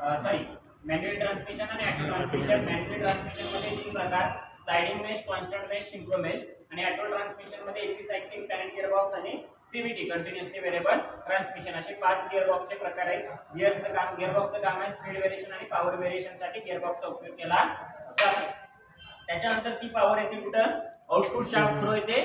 Sorry manual transmission आणि auto transmission. Manual transmission मध्ये 3 प्रकार, sliding mesh, constant mesh, synchro mesh. आणि auto transmission मध्ये एपिसायक्लिक, टॅन गिअरबॉक्स आणि सीव्हीटी कंटिन्युअसली व्हेरिएबल ट्रान्समिशन असे 5 गिअरबॉक्सचे प्रकार आहेत. गिअरबॉक्सचं काम आहे स्पीड व्हेरिएशन आणि पॉवर व्हेरिएशन साठी गिअरबॉक्सचा उपयोग केला जातो. त्याच्यानंतर ती पॉवर येते कुठं, आउटपुट शाफ्ट थ्रू येते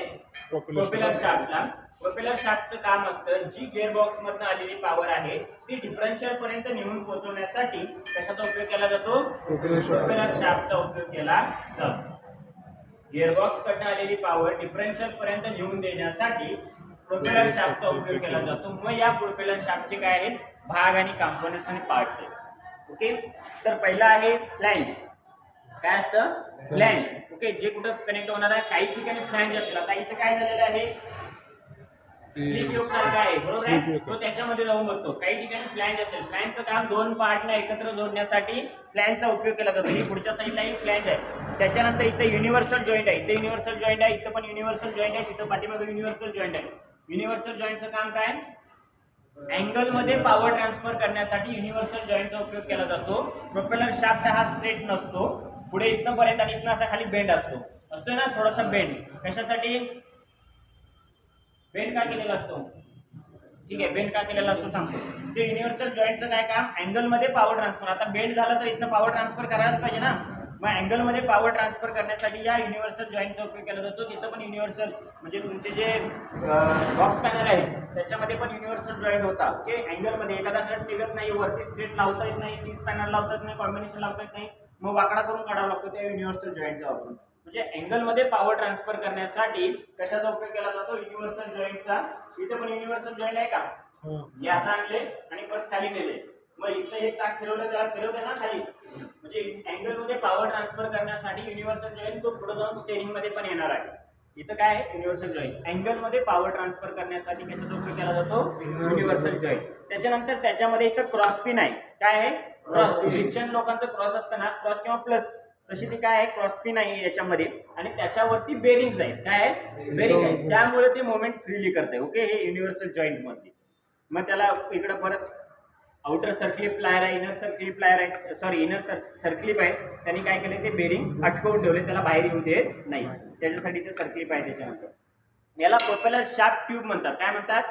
प्रोपेलर शाफ्टला. प्रोपेलर शाफ्टचं काम असतं जी गिअरबॉक्स मधून आलेली पॉवर आहे ती डिफरन्शियल पर्यंत नेऊन पोहोचवण्यासाठी कशाचा उपयोग केला जातो, प्रोपेलर शाफ्टचा उपयोग केला जातो. गिअरबॉक्स कडून आलेली पॉवर डिफरन्शियल पर्यंत नेऊन देण्यासाठी प्रोपेलर शाफ्टचा उपयोग केला जातो. मग या प्रोपेलर शाफ्टचे काय आहेत भाग आणि कंपोनेंट्स आणि पार्ट्स आहेत. ओके, तर पहिला आहे फ्लॅंज. काय असतं, फ्लॅंज. ओके, जे कुठं कनेक्ट होणार आहे, काही ठिकाणी फ्लॅंज असेल. आता इथे काय झालेलं आहे, स्लिप योक सारखा आहे बरोबर आहे, तो त्याच्यामध्ये जाऊन बसतो. काही ठिकाणी फ्लॅंज असेल, फ्लॅंजचं काम 2 पार्टला एकत्र जोडण्यासाठी फ्लॅंजचा उपयोग केला जातो. ही पुढच्या साईडला एक फ्लॅंज आहे. त्याच्यानंतर इथे युनिव्हर्सल जॉईंट आहे, इथे युनिव्हर्सल जॉईंट आहे, इथं पण युनिव्हर्सल जॉईंट आहे, तिथं पाठीमागे युनिव्हर्सल जॉईंट आहे. युनिव्हर्सल जॉईंटचं काम काय, अँगल मध्ये पॉवर ट्रान्सफर करण्यासाठी युनिव्हर्सल जॉईंटचा उपयोग केला जातो. प्रोपेलर शाफ्ट हा स्ट्रेट नसतो, पुढे इथं पर्यंत आणि इथं असा खाली बेंड असतो ना, थोडासा बेंड. कशासाठी बेंड का केलेला असतो, ठीक आहे, बेंड का केलेला असतो सांगतो. ते युनिव्हर्सल जॉईंटचं काय काम, अँगल मध्ये पॉवर ट्रान्सफर. आता बेंड झाला तर इथं पॉवर ट्रान्सफर करायलाच पाहिजे ना, मग अँगल मध्ये पॉवर ट्रान्सफर करण्यासाठी या युनिव्हर्सल जॉईंटचा उपयोग केला जातो. तिथं पण युनिव्हर्सल म्हणजे तुमचे जे बॉक्स पॅनल आहे त्याच्यामध्ये पण युनिव्हर्सल जॉईंट होता. ओके, अँगल मध्ये एखादा नट निघत नाही, वरती स्ट्रेट लावता येत नाही, 30 पॅनल लावता येत नाही, कॉम्बिनेशन लावता येत नाही, मग वाकडा करून काढावं लागतो त्या युनिव्हर्सल जॉईंटचा वापरून. म्हणजे अँगल मध्ये पॉवर ट्रान्सफर करण्यासाठी कशाचा उपयोग केला जातो, युनिव्हर्सल जॉईंटचा. इथे पण युनिव्हर्सल जॉईंट आहे का, हे असं आणले आणि परत खाली नेले, मग इथं हे चाक फिरवलं त्याला फिरवते ना खाली, म्हणजे अँगल मध्ये पॉवर ट्रान्सफर करण्यासाठी युनिव्हर्सल जॉईंट तो पुढे जाऊन स्टेरिंग मध्ये पण येणार आहे. इथं काय आहे, युनिव्हर्सल जॉईंट. अँगल मध्ये पॉवर ट्रान्सफर करण्यासाठी कशाचा उपयोग केला जातो, युनिव्हर्सल जॉईंट. त्याच्यानंतर त्याच्यामध्ये इथं क्रॉस पिन आहे. काय आहे, क्रॉस. ख्रिश्चन लोकांचं क्रॉस असतं ना, क्रॉस किंवा प्लस, तशी ती काय आहे, क्रॉस पिन आहे याच्यामध्ये, आणि त्याच्यावरती बेरिंग्स आहेत. काय आहे, बेरिंग आहे, त्यामुळे ते मोमेंट फ्रीली करते. ओके, हे युनिव्हर्सल जॉईंट मध्ये. मग त्याला इकडे परत आउटर सर्क्लिप प्लायर आहे, इनर सर्क्लिप प्लायर आहे, सॉरी इनर सर्क्लिप आहे. त्यांनी काय केले, ते बेरिंग अटकवून ठेवले, त्याला बाहेर येऊ देत नाही, त्याच्यासाठी ते सर्क्लिप आहे. त्याच्यानंतर याला प्रोपेलर शाफ्ट ट्यूब म्हणतात. काय म्हणतात,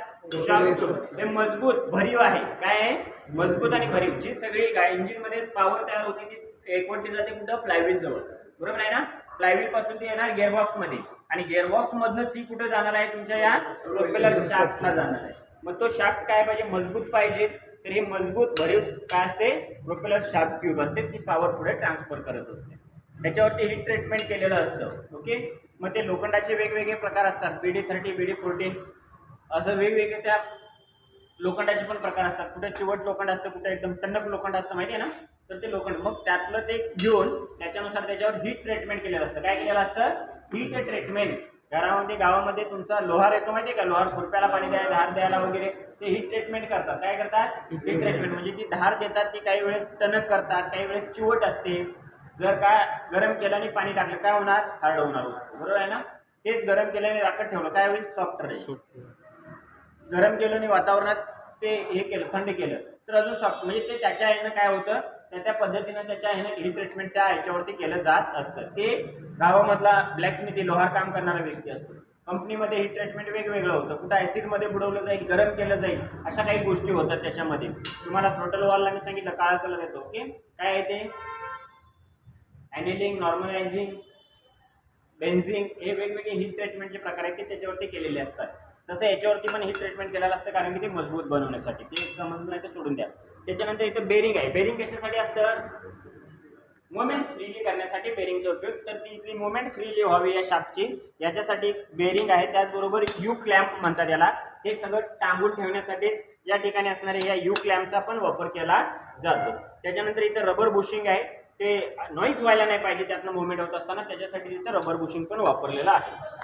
शाफ्ट ट्यूब. हे मजबूत भरीव आहे. काय आहे, मजबूत आणि भरीव. जी सगळी इंजिन मध्ये पॉवर तयार होती ती एकवटली जाते कुठं, फ्लायव्हील जवळ, बरोबर आहे ना. फ्लायव्हील पासून ती येणार गिअरबॉक्स मध्ये, आणि गिअरबॉक्स मधनं ती कुठे जाणार आहे, तुमच्या या प्रोपेलर शाफ्टला जाणार आहे. मग तो शाफ्ट काय पाहिजे, मजबूत पाहिजे. तर हे मजबूत भरीव काय असते, प्रोपेलर शाफ्ट ट्यूब असते, ती पॉवर पुढे ट्रान्सफर करत असते. त्याच्यावरती हीट ट्रीटमेंट केलेलं असतं. ओके, मग ते लोखंडाचे वेगवेगळे प्रकार असतात, BD30, BD14 असं वेगवेगळे त्या लोखंडाचे पण प्रकार असतात. कुठे चिवट लोखंड असतं, कुठे एकदम टणक लोखंड असतं, माहिती आहे ना. तर ते लोखंड मग त्यातलं ते घेऊन त्याच्यानुसार त्याच्यावर हीट ट्रीटमेंट केलेलं असतं. काय केलेलं असतं, हीट ट्रीटमेंट. गावामध्ये तुमचा लोहार येतो, माहिती आहे का, लोहार खुरप्याला पाणी द्यायला, धार द्यायला वगैरे, ते हीट ट्रीटमेंट करतात. काय करतात, हीट ट्रीटमेंट. म्हणजे ती धार देतात, ती काही वेळेस टणक करतात, काही वेळेस चिवट असते. जर काय गरम केलं आणि पाणी टाकलं काय होणार, हार्ड होणार वस्तू, बरोबर आहे ना. तेच गरम केल्याने राखत ठेवलं काय होईल, सॉफ्ट राहील. गरम केलं आणि वातावरणात ते हे केलं, थंड केलं तर अजून सॉफ्ट. म्हणजे ते त्याच्या ह्यानं काय होतं, त्या पद्धतीनं त्याच्या ह्यानं हीट ट्रीटमेंट त्या ह्याच्यावरती केलं जात असतं. ते गावामधला ब्लॅकस्मिथी लोहार काम करणारा व्यक्ती असतो. कंपनीमध्ये हीट ट्रीटमेंट वेगवेगळं होतं. कुठं ॲसिडमध्ये बुडवलं जाईल, गरम केलं जाईल, अशा काही गोष्टी होतात त्याच्यामध्ये. तुम्हाला थ्रोटल वॉलला मी सांगितलं काळा कलर येतो. ओके, काय आहे ते, ॲनेलिंग, नॉर्मलायझिंग, बेन्झिंग, हे वेगवेगळे हीट ट्रीटमेंटचे प्रकार आहेत ते त्याच्यावरती केलेले असतात. तसं याच्यावरती पण हीट ट्रीटमेंट केलेलं असतं, कारण की ते मजबूत बनवण्यासाठी. ते समजून नाही तर सोडून द्या. त्याच्यानंतर इथं बेरिंग आहे. बेरिंग कशासाठी असतं, मुवमेंट फ्रीली करण्यासाठी बेरिंगचा उपयोग. तर ती मुवमेंट फ्रीली व्हावी या शाफ्टची, याच्यासाठी बेरिंग आहे. त्याचबरोबर यू क्लॅम्प म्हणतात याला. हे सगळं टांगून ठेवण्यासाठीच या ठिकाणी असणाऱ्या या यू क्लॅम्पचा पण वापर केला जातो. त्याच्यानंतर इथं रबर बुशिंग आहे. ते नॉईज व्हायला नाही पाहिजे त्यातनं मुवमेंट होत असताना, त्याच्यासाठी तिथं रबर बुशिंग पण वापरलेलं आहे.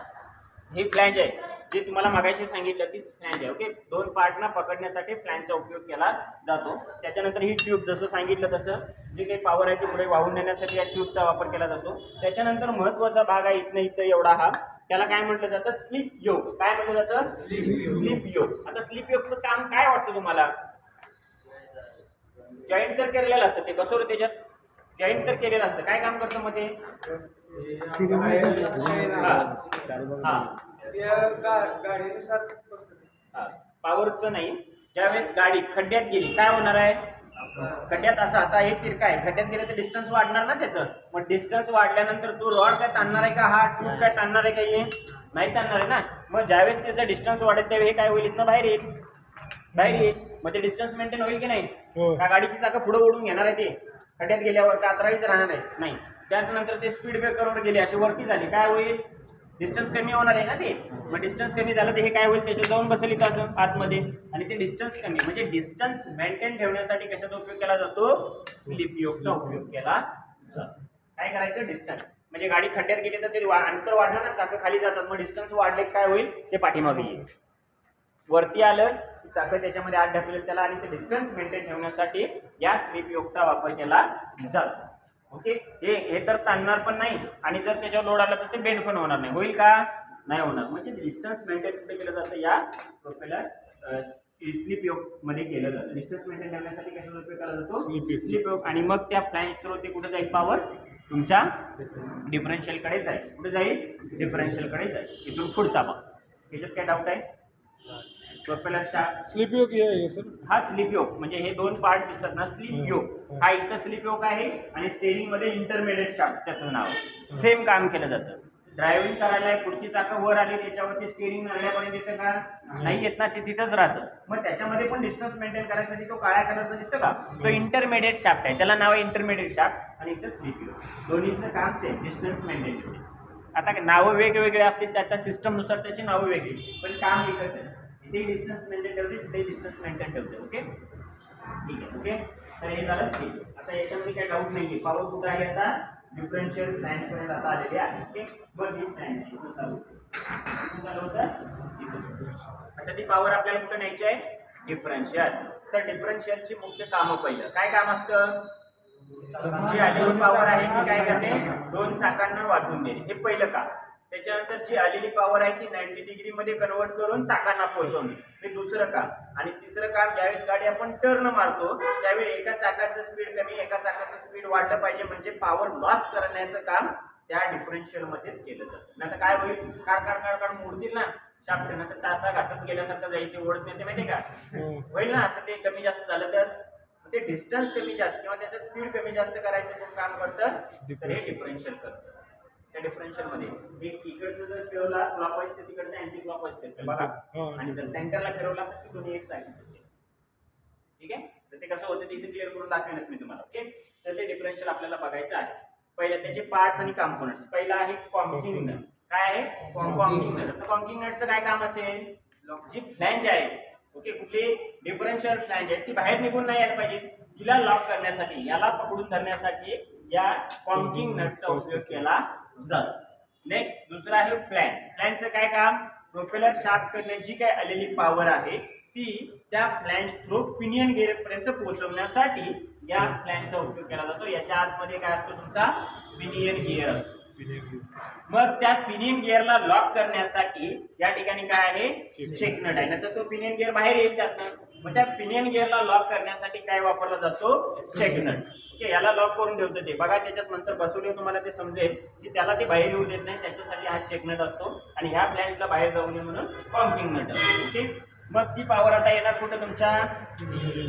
ही फ्लॅंज आहे, जे तुम्हाला मागाशी सांगितलं तीच फ्लॅंज आहे. ओके, 2 पार्टना पकडण्यासाठी फ्लॅंजचा उपयोग केला जातो. त्याच्यानंतर ही ट्यूब, जसं सांगितलं तसं जे काही पॉवर आहे ती पुढे वाहून नेण्यासाठी या ट्यूबचा वापर केला जातो. त्याच्यानंतर महत्त्वाचा भाग आहे इथं एवढा हा, त्याला काय म्हटलं जातं, स्लिप योक. काय म्हटलं जातं, स्लिप योक. आता स्लिप योकचं काम काय वाटतं तुम्हाला, जॉईंट तर केलेलं असतं ते कसं रे त्याच्यात जॉईंट तर केलेलं असतं काय काम करतं मग ते पॉवरचं नाही ज्यावेळेस गाडी खड्ड्यात गेली काय होणार आहे खड्ड्यात असं आता हे तिरका आहे खड्ड्यात गेलं तर डिस्टन्स वाढणार ना त्याचं मग डिस्टन्स वाढल्यानंतर तो रॉड काय ताणणार आहे का हा ट्यूब काय ताणणार आहे का हे नाही ताणणार आहे ना मग ज्यावेळेस त्याचा डिस्टन्स वाढत त्यावेळी हे काय होईल इथनं बाहेर येईल मग ते डिस्टन्स मेंटेन होईल की नाही का गाडीची चाकं पुढे ओढून घेणार आहे ते खड्ड्यात गेल्यावर का आतराईच राहणार नाही त्यानंतर ते स्पीड ब्रेकरवर गेले अशी वरती झाली काय होईल डिस्टन्स कमी होणार आहे ना ते मग डिस्टन्स कमी झालं तर हे काय होईल त्याच्यात जाऊन बसेल इथं असं आतमध्ये आणि ते डिस्टन्स कमी म्हणजे डिस्टन्स मेंटेन ठेवण्यासाठी कशाचा उपयोग केला जातो स्लिप योगचा उपयोग केला जातो काय करायचं डिस्टन्स म्हणजे गाडी खड्ड्यात गेली तर ते अंतर वाढलं ना चाकं खाली जातात मग डिस्टन्स वाढले काय होईल ते पाठीमागे येईल वरती आलं की चाकं त्याच्यामध्ये आत ढकलेल त्याला आणि ते डिस्टन्स मेंटेन ठेवण्यासाठी या स्लिप योगचा वापर केला जातो ओके हे तर ताणणार पण नाही आणि जर त्याच्यावर लोड आला तर ते बेंड पण होणार नाही होईल का नाही होणार म्हणजे डिस्टन्स मेंटेन कुठे केलं जातं या प्रोपेलर स्लिप योग मध्ये केलं जातं डिस्टन्स मेंटेन ठेवण्यासाठी कशाचा उपयोग केला जातो स्लिप योग आणि मग त्या फ्लॅंज थ्रू ते कुठे जाईल पॉवर तुमच्या डिफरन्शियल कडे जाईल कुठे जाईल डिफरन्शियल कडे जाईल इथून पुढचा भाग त्याच्यात काय डाऊट आहे प्रोपेलर स्लिप योग आहे सर हा स्लिप योग म्हणजे हे दोन पार्ट दिसतात ना स्लिप योग हा इथं स्लिप योग आहे आणि स्टेरिंग मध्ये इंटरमिडिएट शाफ्ट त्याचं नाव सेम काम केलं जातं ड्रायव्हिंग करायला पुढची चाकं वर आली त्याच्यावरती स्टेरिंग नरड्यापर्यंत येतं का नाही येत ना ते तिथंच राहतं मग त्याच्यामध्ये पण डिस्टन्स मेंटेन करायसाठी तो काळ्या कलरचा दिसतो का तो इंटरमिडिएट शाफ्ट आहे त्याला नाव आहे इंटरमिडिएट शाफ्ट आणि इथं स्लिप योग दोन्हीचं काम सेम डिस्टन्स मेंटेन ठेवते आता नावं वेगवेगळे असतील त्या सिस्टमनुसार त्याची नावं वेगळी पण काम एकच आहे इथे डिस्टन्स मेंटेन ठेवते तिथे डिस्टन्स मेंटेन ठेवते ओके ठीक आहे ओके तर हे झालं स्लिप आता याच्यामध्ये काही डाऊट नाही आहे पॉवर कुठं आहे आता डिफरन्शियल फ्लॅंज पर्यंत आता आलेले आहे ओके बघ ही फ्लॅंज इथं चालू होतं आता ती पॉवर आपल्याला कुठं न्यायची आहे डिफरन्शियल तर डिफरन्शियलची मुख्य कामं पहिलं काय काम असतं जी आलेली पॉवर आहे ती काय करते दोन चाकांना वाटून देणे हे पहिलं काम त्याच्यानंतर जी आलेली पॉवर आहे ती 90 डिग्री मध्ये कन्वर्ट करून चाकांना पोहोचवणे हे दुसरं काम आणि तिसरं काम ज्यावेळेस गाडी आपण टर्न मारतो त्यावेळी एका चाकाचं स्पीड कमी एका चाकाचं स्पीड वाढलं पाहिजे म्हणजे पॉवर लॉस करण्याचं काम त्या डिफरन्शियल मध्येच केलं जातं नाही तर काय होईल काढ मोडतील ना शाफ्ट ना तर टाचा घासत गेल्यासारखं जाईल ते ओढत नाही ते माहिती का होईल ना असं ते कमी जास्त झालं तर ते डिस्टन्स कमी जास्त किंवा त्याचं स्पीड कमी जास्त करायचं कोण काम करतं तर हे डिफरन्शियल करतं त्या डिफरन्शियल मध्ये एक इकडचं जर फिरवला क्लॉकवाईज तर तिकडचं अँटी क्लॉकवाईज फिरतं बघा आणि जर सेंटरला फिरवला तर तिथून एक साईड ठीक आहे तर ते कसं होतं ते इथे क्लिअर करून दाखवेनच मी तुम्हाला ओके तर ते डिफरन्शियल आपल्याला बघायचं आहे पहिलं त्याचे पार्ट्स आणि कॉम्पोनंट्स पहिला आहे कॉन्किंग नट काय आहे कॉन्किंग नट तर कॉन्किंग नटचं काय काम असेल जी फ्लॅंज आहे ओके कुठली डिफरन्शियल फ्लॅंज आहे ती बाहेर निघून नाही यायला पाहिजे तिला लॉक करण्यासाठी याला पकडून धरण्यासाठी या कॉन्किंग नटचा उपयोग केला जातो नेक्स्ट दुसरा आहे फ्लॅंजचं काय काम प्रोपेलर शाफ्ट करण्याची काय आलेली पॉवर आहे ती त्या फ्लॅंज थ्रू पिनियन गिअर पर्यंत पोहोचवण्यासाठी या फ्लॅंजचा उपयोग केला जातो याच्या आतमध्ये काय असतो तुमचा पिनियन गिअर असतो मग त्या पिनियन गिअरला लॉक करण्यासाठी या ठिकाणी काय आहे चेक नट आहे ना तर तो पिनियन गिअर बाहेर येईल त्यातनं मग त्या पिनियन गिअरला लॉक करण्यासाठी काय वापरला जातो चेक नट ओके याला लॉक करून ठेवतो ते बघा त्याच्यात नंतर बसवले तुम्हाला ते समजेल की त्याला ते बाहेर येऊ देत नाही त्याच्यासाठी हा चेक नट असतो आणि ह्या फ्लॅंजला बाहेर जाऊ नये म्हणून कॉन्किंग नट असतो ओके मग ती पॉवर आता येणार कुठं तुमच्या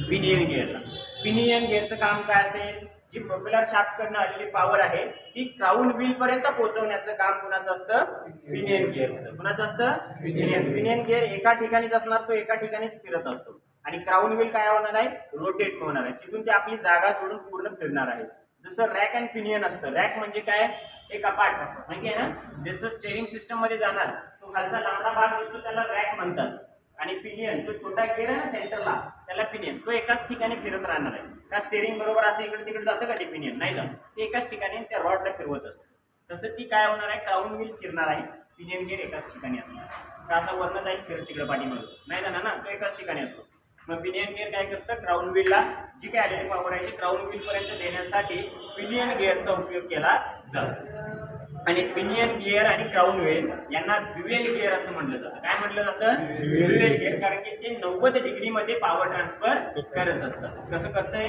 पिनियन गिअरला पिनियन गिअरचं काम काय असेल जी प्रोपेलर शाफ्ट करणं आलेली पॉवर आहे ती क्राऊन व्हील पर्यंत पोहोचवण्याचं काम कुणाचं असतं पिनियन गिअरचं कुणाचं असतं पिनियन गिअर एका ठिकाणीच असणार तो एका ठिकाणीच फिरत असतो आणि क्राऊन व्हील काय होणार आहे रोटेट होणार आहे तिथून ते आपली जागा सोडून पूर्ण फिरणार आहे जसं रॅक अँड पिनियन असतं रॅक म्हणजे काय एक अपार्ट माहिती आहे ना जसं स्टेरिंग सिस्टम मध्ये जाणार तो खालचा लांबडा भाग दिसतो त्याला रॅक म्हणतात आणि पिनियन तो छोटा गिअर आहे ना सेंटरला त्याला पिनियन तो एकाच ठिकाणी फिरत राहणार आहे का स्टेरिंग बरोबर असं इकडे तिकडे जातं का ते पिनियन नाही जात ते एकाच ठिकाणी त्या रॉडला फिरवत असतं तसं ती काय होणार आहे क्राऊन व्हील फिरणार आहे पिनियन गिअर एकाच ठिकाणी असणार का असं वरनं जाईल फिरत तिकडे पाठीमागे नाही जाणार ना तो एकाच ठिकाणी असतो मग पिनियन गिअर काय करतं क्राऊन व्हीलला जी काय आलेली पॉवर आहे ती क्राऊन व्हील पर्यंत देण्यासाठी पिनियन गिअरचा उपयोग केला जातो आणि पिनियन गिअर आणि क्राऊन व्हील यांना ड्युएल गिअर असं म्हटलं जातं. काय म्हटलं जातं? Dual ड्युएल गिअर, कारण की ते 90 डिग्री मध्ये पॉवर ट्रान्सफर करत असतात. कसं करतंय?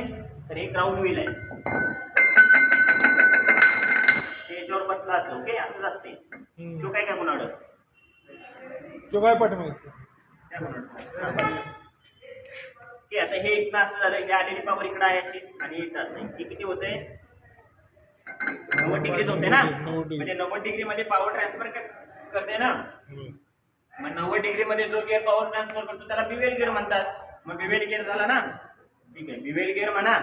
तर हे क्राऊन व्हील आहे, ते याच्यावर बसला असं, ओके, असंच असते. जो काय काय म्हणाल तो काय पाठवायचं? की आता हे इथनं असं झालं, हे आलेली पॉवर इकडं आहे अशी, आणि इथं असं हे किती होतंय? 90 डिग्रीच होते ना, 90 डिग्री. म्हणजे 90 डिग्री मध्ये पॉवर ट्रान्सफर करते ना. हम्म. मग 90 डिग्री मध्ये जो गिअर पॉवर ट्रान्सफर करतो त्याला बिवेल गिअर म्हणतात. मग बिवेल गिअर झाला ना, ठीक आहे, बिवेल गिअर म्हणा,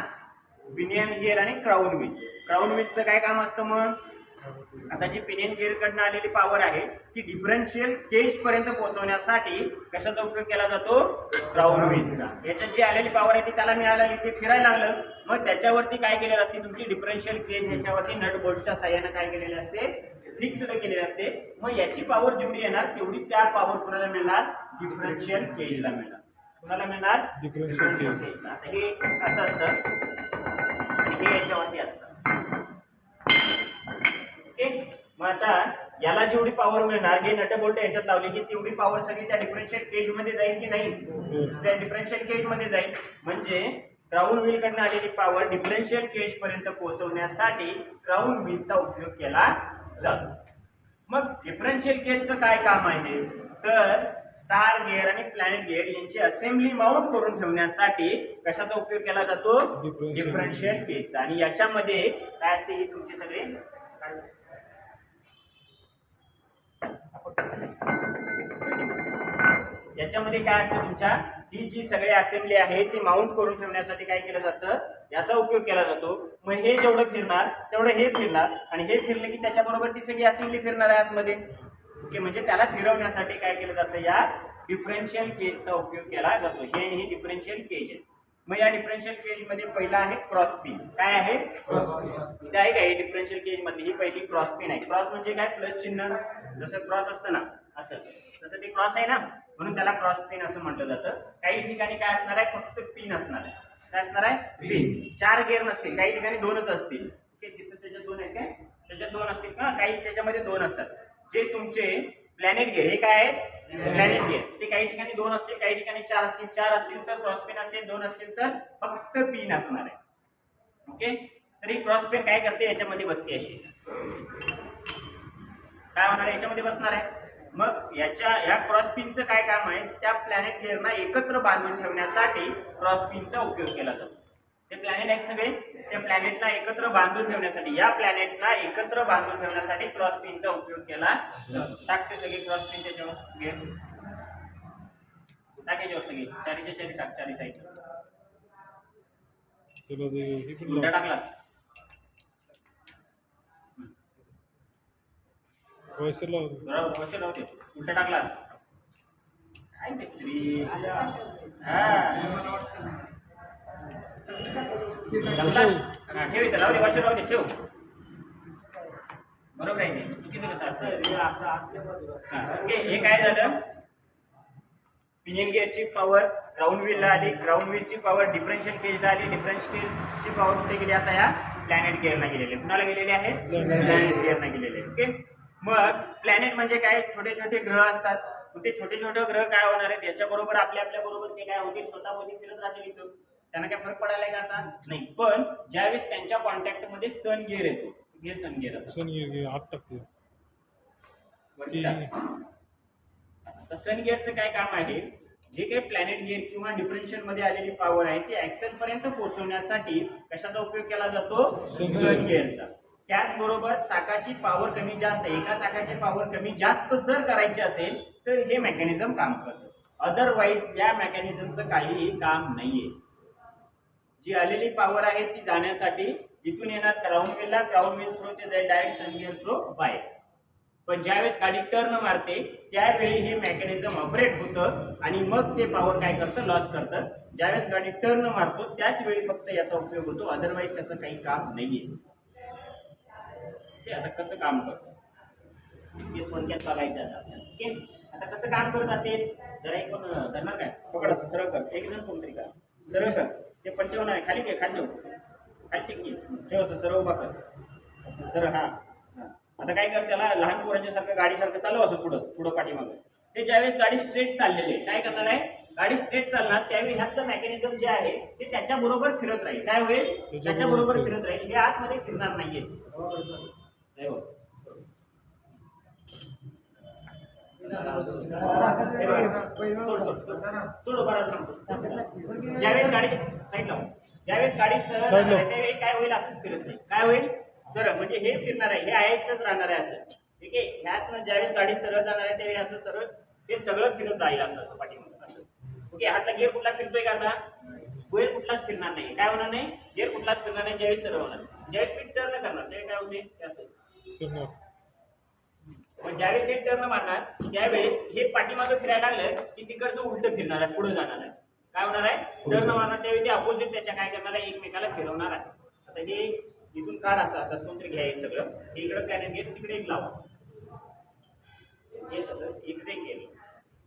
पिनियन गिअर आणि क्राऊन व्हील. क्राऊन व्हीलचं काय काम असतं? मग आता जी पिनियन गिअर कडनं आलेली पॉवर आहे ती डिफरन्शियल केज पर्यंत पोहोचवण्यासाठी कशाचा उपयोग केला जातो? क्राऊन व्हीलचा. याच्यात जी आलेली पॉवर आहे ती त्याला मिळाली, ते फिरायला लागलं, मग त्याच्यावरती काय केलेलं असते? तुमची डिफरन्शियल केज ह्याच्यावरती नट बोल्टच्या साह्याने काय केलेले असते? फिक्स केलेले असते. मग याची पॉवर जेवढी येणार तेवढी त्या पॉवर कुणाला मिळणार? डिफरन्शियल केजला मिळणार. कुणाला मिळणार? Differential cage. केजला. आता हे असं असतं आणि हे याच्यावरती असतं. ओके, मग आता याला जेवढी पॉवर मिळणार, हे नट बोल्ट याच्यात लावले की तेवढी पॉवर सगळी त्या डिफरन्शियल केज मध्ये जाईल की नाही? त्या डिफरन्शियल केज मध्ये जाईल. म्हणजे क्राऊन व्हील कडनं आलेली पॉवर डिफरन्शियल केज पर्यंत पोहोचवण्यासाठी क्राऊन व्हीलचा उपयोग केला जातो. मग डिफरन्शियल केजचं काय काम आहे? तर स्टार गिअर आणि प्लॅनेट गिअर यांची असेंब्ली माउंट करून ठेवण्यासाठी कशाचा उपयोग केला जातो? डिफरन्शियल केजचा. आणि याच्यामध्ये काय असते? ही तुमची सगळे याच्यामध्ये काय असतं? तुमच्या ही जी सगळी असेंब्ली आहे ती माउंट करून ठेवण्यासाठी काय केलं जातं? याचा उपयोग केला जातो. मग हे जेवढं फिरणार तेवढं हे फिरणार, आणि हे फिरले की त्याच्याबरोबर ती सगळी असेंब्ली फिरणार आहे आतमध्ये. ओके, म्हणजे त्याला फिरवण्यासाठी काय केलं जातं? या डिफरन्शियल केजचा उपयोग केला जातो. ही डिफरन्शियल केज आहे. मग या डिफरन्शियल केज मध्ये पहिला आहे क्रॉस पिन. काय आहे? इथे आहे काय? डिफरन्शियल केज मध्ये ही पहिली क्रॉस पिन आहे. क्रॉस म्हणजे काय? प्लस चिन्ह, जसं क्रॉस असतं ना असं, तसं ते क्रॉस आहे ना, म्हणून त्याला क्रॉस पिन असं म्हटलं जातं. काही ठिकाणी काय असणार आहे? फक्त पिन असणार आहे. काय असणार आहे? पिन. 4 गिअर नसतील, काही ठिकाणी 2च असतील. तिथं त्याच्यात 2 आहेत काय? त्याच्यात 2 असतील का? काही त्याच्यामध्ये 2 असतात. जे तुमचे प्लॅनेट गिअर, हे काय आहेत? प्लॅनेट गिअर, ते काही ठिकाणी 2 असतील, काही ठिकाणी 4 असतील. 4 असतील तर क्रॉस पिन असेल, 2 असतील तर फक्त पिन असणार आहे. ओके, तर ही क्रॉस पिन काय करते? याच्यामध्ये बसते अशी. काय होणार आहे? याच्यामध्ये बसणार आहे. मग या क्रॉस पिनचं काय काम आहे? त्या प्लॅनेट गिअरना एकत्र बांधून ठेवण्यासाठी क्रॉस पिनचा उपयोग केला जातो. ते प्लॅनेट आहेत सगळे, त्या प्लॅनेटला एकत्र बांधून ठेवण्यासाठी, या प्लॅनेटला एकत्र बांधून ठेवण्यासाठी क्रॉस पिनचा उपयोग केला जातो. टाकते सगळे क्रॉस पिन त्याच्यावर, घे टाकायच्यावर सगळी, चारीच्या चारी टाक, चारी साईडला. चलो ते हे पण उलटा लाव. टाकलास पैसे लाव. बरोबर, वरचे लावते. उलटा टाकलास काय मिस्त्री? ठेव इथं, लावते, वरचे लावते, ठेव. बरोबर आहे ते, चुकीचं कसं असं? ओके, हे काय झालं? पिनियन गिअरची पॉवर क्राऊन व्हीलला आली, क्राऊन व्हीलची पॉवर डिफरन्शियल केजला आली, डिफरन्शियल केजची पॉवर कुठे गेली? आता या प्लॅनेट गिअरला गेलेली आहे. कुणाला गेलेली आहे? प्लॅनेट गिअरला गेलेले आहे. ओके, मग प्लॅनेट म्हणजे काय? छोटे छोटे ग्रह असतात. ते छोटे छोटे ग्रह काय होणार आहेत? याच्याबरोबर आपल्या बरोबर ते काय होतील? स्वतःमध्ये फिरत राहतील इथं. त्यांना काय फरक पडायला का? आता नाही. पण ज्यावेळेस त्यांच्या कॉन्टॅक्ट मध्ये सन गिअर येतो, हे सन गिअर सन गिअर आत टाकते. सन गिअरचं काय काम आहे? जे काही प्लॅनेट गिअर किंवा डिफरन्शियल मध्ये आलेली पॉवर आहे ती ऍक्सेल पर्यंत पोहोचवण्यासाठी कशाचा उपयोग केला जातो? सन गिअरचा. त्याचबरोबर चाकाची पॉवर कमी जास्त, एका चाकाची पॉवर कमी जास्त जर करायची असेल तर हे मेकॅनिझम काम करतं. अदरवाईज या मेकॅनिझमचं काहीही काम नाहीये. जी आलेली पॉवर आहे ती जाण्यासाठी इथून येणार क्राऊन व्हीलला, क्राऊन व्हील थ्रू ते जाईल डायरेक्ट सन गिअर थ्रू बाहेर. पण ज्यावेळेस गाडी टर्न मारते त्यावेळी हे मेकॅनिझम ऑपरेट होतं आणि मग ते पॉवर काय करतं? लॉस करतं. ज्यावेळेस गाडी टर्न मारतो त्याच वेळी फक्त याचा उपयोग होतो, अदरवाईज त्याचं काही काम नाहीये. ते आता कसं काम करतं ते थोडक्यात बघायचं आता आपल्याला. ओके, आता कसं काम करत असेल? जरा एक पण धरणार काय? पकड, असं सरळ कर, एक जण कोणतरी कर, सरळ कर. ते पट्टी होणार आहे, खाली घे, खाली ठेव, खाली टेक, ठेव, असं सरळ उभा कर, असं सरळ. हा, आता काय कर, त्याला लहान पोरांच्या सारखं गाडीसारखं चालू असं पुढं पाठीमागं. ते ज्यावेळेस गाडी स्ट्रेट चाललेली आहे, काय करणार आहे, गाडी स्ट्रेट चालणार त्यावेळी ह्याचं मेकॅनिझम जे आहे ते त्याच्या बरोबर फिरत राहील. काय होईल, त्याच्या बरोबर फिरत राहील, हे आतमध्ये फिरणार नाहीये. ज्यावेळेस गाडी साईड लावून, ज्यावेळेस गाडी सरळ त्यावेळी काय होईल, असंच फिरत नाही. काय होईल, सरळ, म्हणजे हे फिरणार आहे, हे आहेतच राहणार आहे असं. ठीक आहे, ह्यातनं ज्यावेळेस गाडी सरळ जाणार आहे त्यावेळी असं सरळ हे सगळं फिरत जाईल असं असं पाठीमागं असं. ओके, हातला गिअर कुठला फिरतोय का, आता गिअर कुठलाच फिरणार नाही. काय होणार नाही, गिअर कुठलाच फिरणार नाही. ज्यावेळेस सरळ होणार, ज्यावेळेस स्पीड टर्न करणार त्यावेळी काय होते असं. मग ज्यावेळेस हे टर्न मारणार त्यावेळेस हे पाठीमागं फिरायला लागलं की तिकडचं उलट फिरणार आहे, पुढे जाणार आहे. काय होणार आहे, टर्न मारणार त्यावेळी ते अपोजिट त्याच्या काय करणार आहे, एकमेकाला फिरवणार आहे. आता हे इथून काढ असं, आता कोणतरी घ्या हे सगळं, हे इकडं प्लॅनेट घे, तिकडे एक लावा, हे तसं इकडे गेलं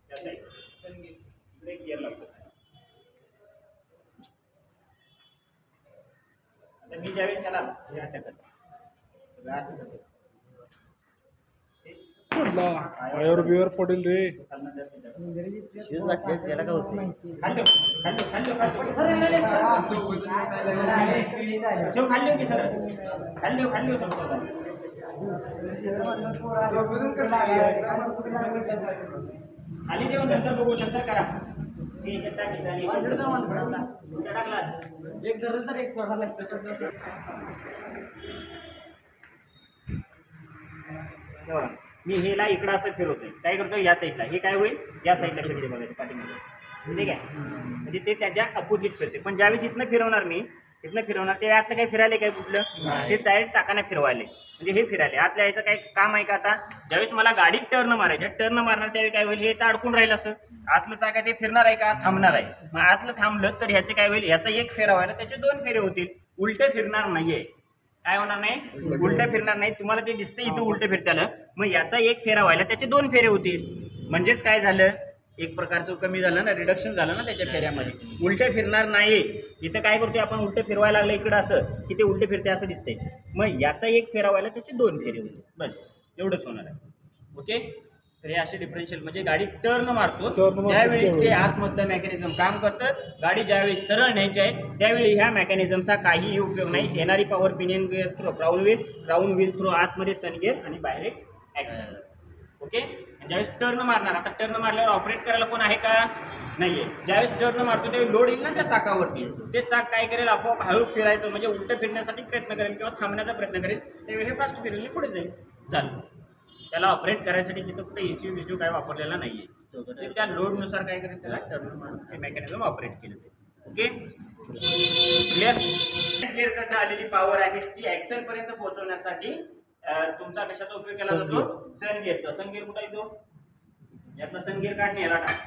त्याचा इकडे गिअर लागतो. आता मी ज्यावेळेस याला पायावर बिवर पडेल रे. खाली देऊन नंतर बघू, नंतर करा. एक धरण तर एक सोडा लागतं. मी हेला इकडं असं फिरवतोय, काय करतो, या साईडला, हे काय होईल, या साईडला फिरते बघायचं पाठीमध्ये. ठीक आहे, म्हणजे ते त्याच्या अपोजिट फिरते. पण ज्यावेळेस इथनं फिरवणार मी, इथनं फिरवणार ते आतलं काय फिरायले, काय कुठलं ते डायरेक्ट चाकाने फिरवायले, म्हणजे हे फिरायले. आतल्या याचं काय काम आहे का, आता ज्यावेळेस मला गाडीत टर्न मारायचं, टर्न मारणार त्यावेळी काय होईल, हे तर अडकून राहील असं. आतलं चाक आहे ते फिरणार आहे का, थांबणार आहे. मग आतलं थांबलं तर ह्याचे काय होईल, ह्याचा एक फेरा व्हायला त्याचे दोन फेरे होतील. उलटे फिरणार नाहीये, काय होणार नाही, उलटं फिरणार नाही. तुम्हाला ते दिसतं इथं उलटं फिरत्याला, मग याचा एक फेरा व्हायला त्याचे दोन फेरे होतील. म्हणजेच काय झालं, एक प्रकारचं कमी झालं ना, रिडक्शन झालं ना त्याच्या फेऱ्यामध्ये. उलटे फिरणार नाही. इथं काय करतोय आपण, उलटे फिरवायला लागलं इकडं असं की ते उलटे फिरते असं दिसतंय. मग याचा एक फेरा व्हायला त्याचे दोन फेरे होतील, बस एवढंच होणार आहे. ओके, तर हे असे डिफरन्शियल, म्हणजे गाडी टर्न मारतो त्यावेळेस ते आतमधलं मेकॅनिझम काम करतं. गाडी ज्यावेळी सरळ न्यायची आहे त्यावेळी ह्या मेकॅनिझमचा काहीही उपयोग नाही. येणारी power pinion gear through crown wheel through आतमध्ये सन गिअर आणि बाहेर एक ॲक्सेल. ओके, ज्यावेळेस टर्न मारणार, आता टर्न मारल्यावर ऑपरेट करायला कोण आहे का, नाहीये. ज्यावेळेस टर्न मारतो त्यावेळी लोड येईल ना त्या चाकावरती, ते चाक काय करेल, आपोआप हळू फिरायचं, म्हणजे उलटं फिरण्यासाठी प्रयत्न करेल किंवा थांबण्याचा प्रयत्न करेल. त्यावेळी हे फास्ट फिरले पुढे जाईल, झालं. त्याला ऑपरेट करायसाठी तिथं कुठे इश्यू विश्यू काय वापरलेला नाहीये. ते त्या लोडनुसार काय करेल, त्याला टर्न मारून ते मेकॅनिझम ऑपरेट केलं. Okay, clear. गिअरकडनं आलेली पॉवर आहे ती ॲक्सेल पर्यंत पोहोचवण्यासाठी तुमचा कशाचा उपयोग केला जातो, सन गिअरचा. सन गिअर कुठे येतो, यातला सन गिअर काढणे, याला टाक,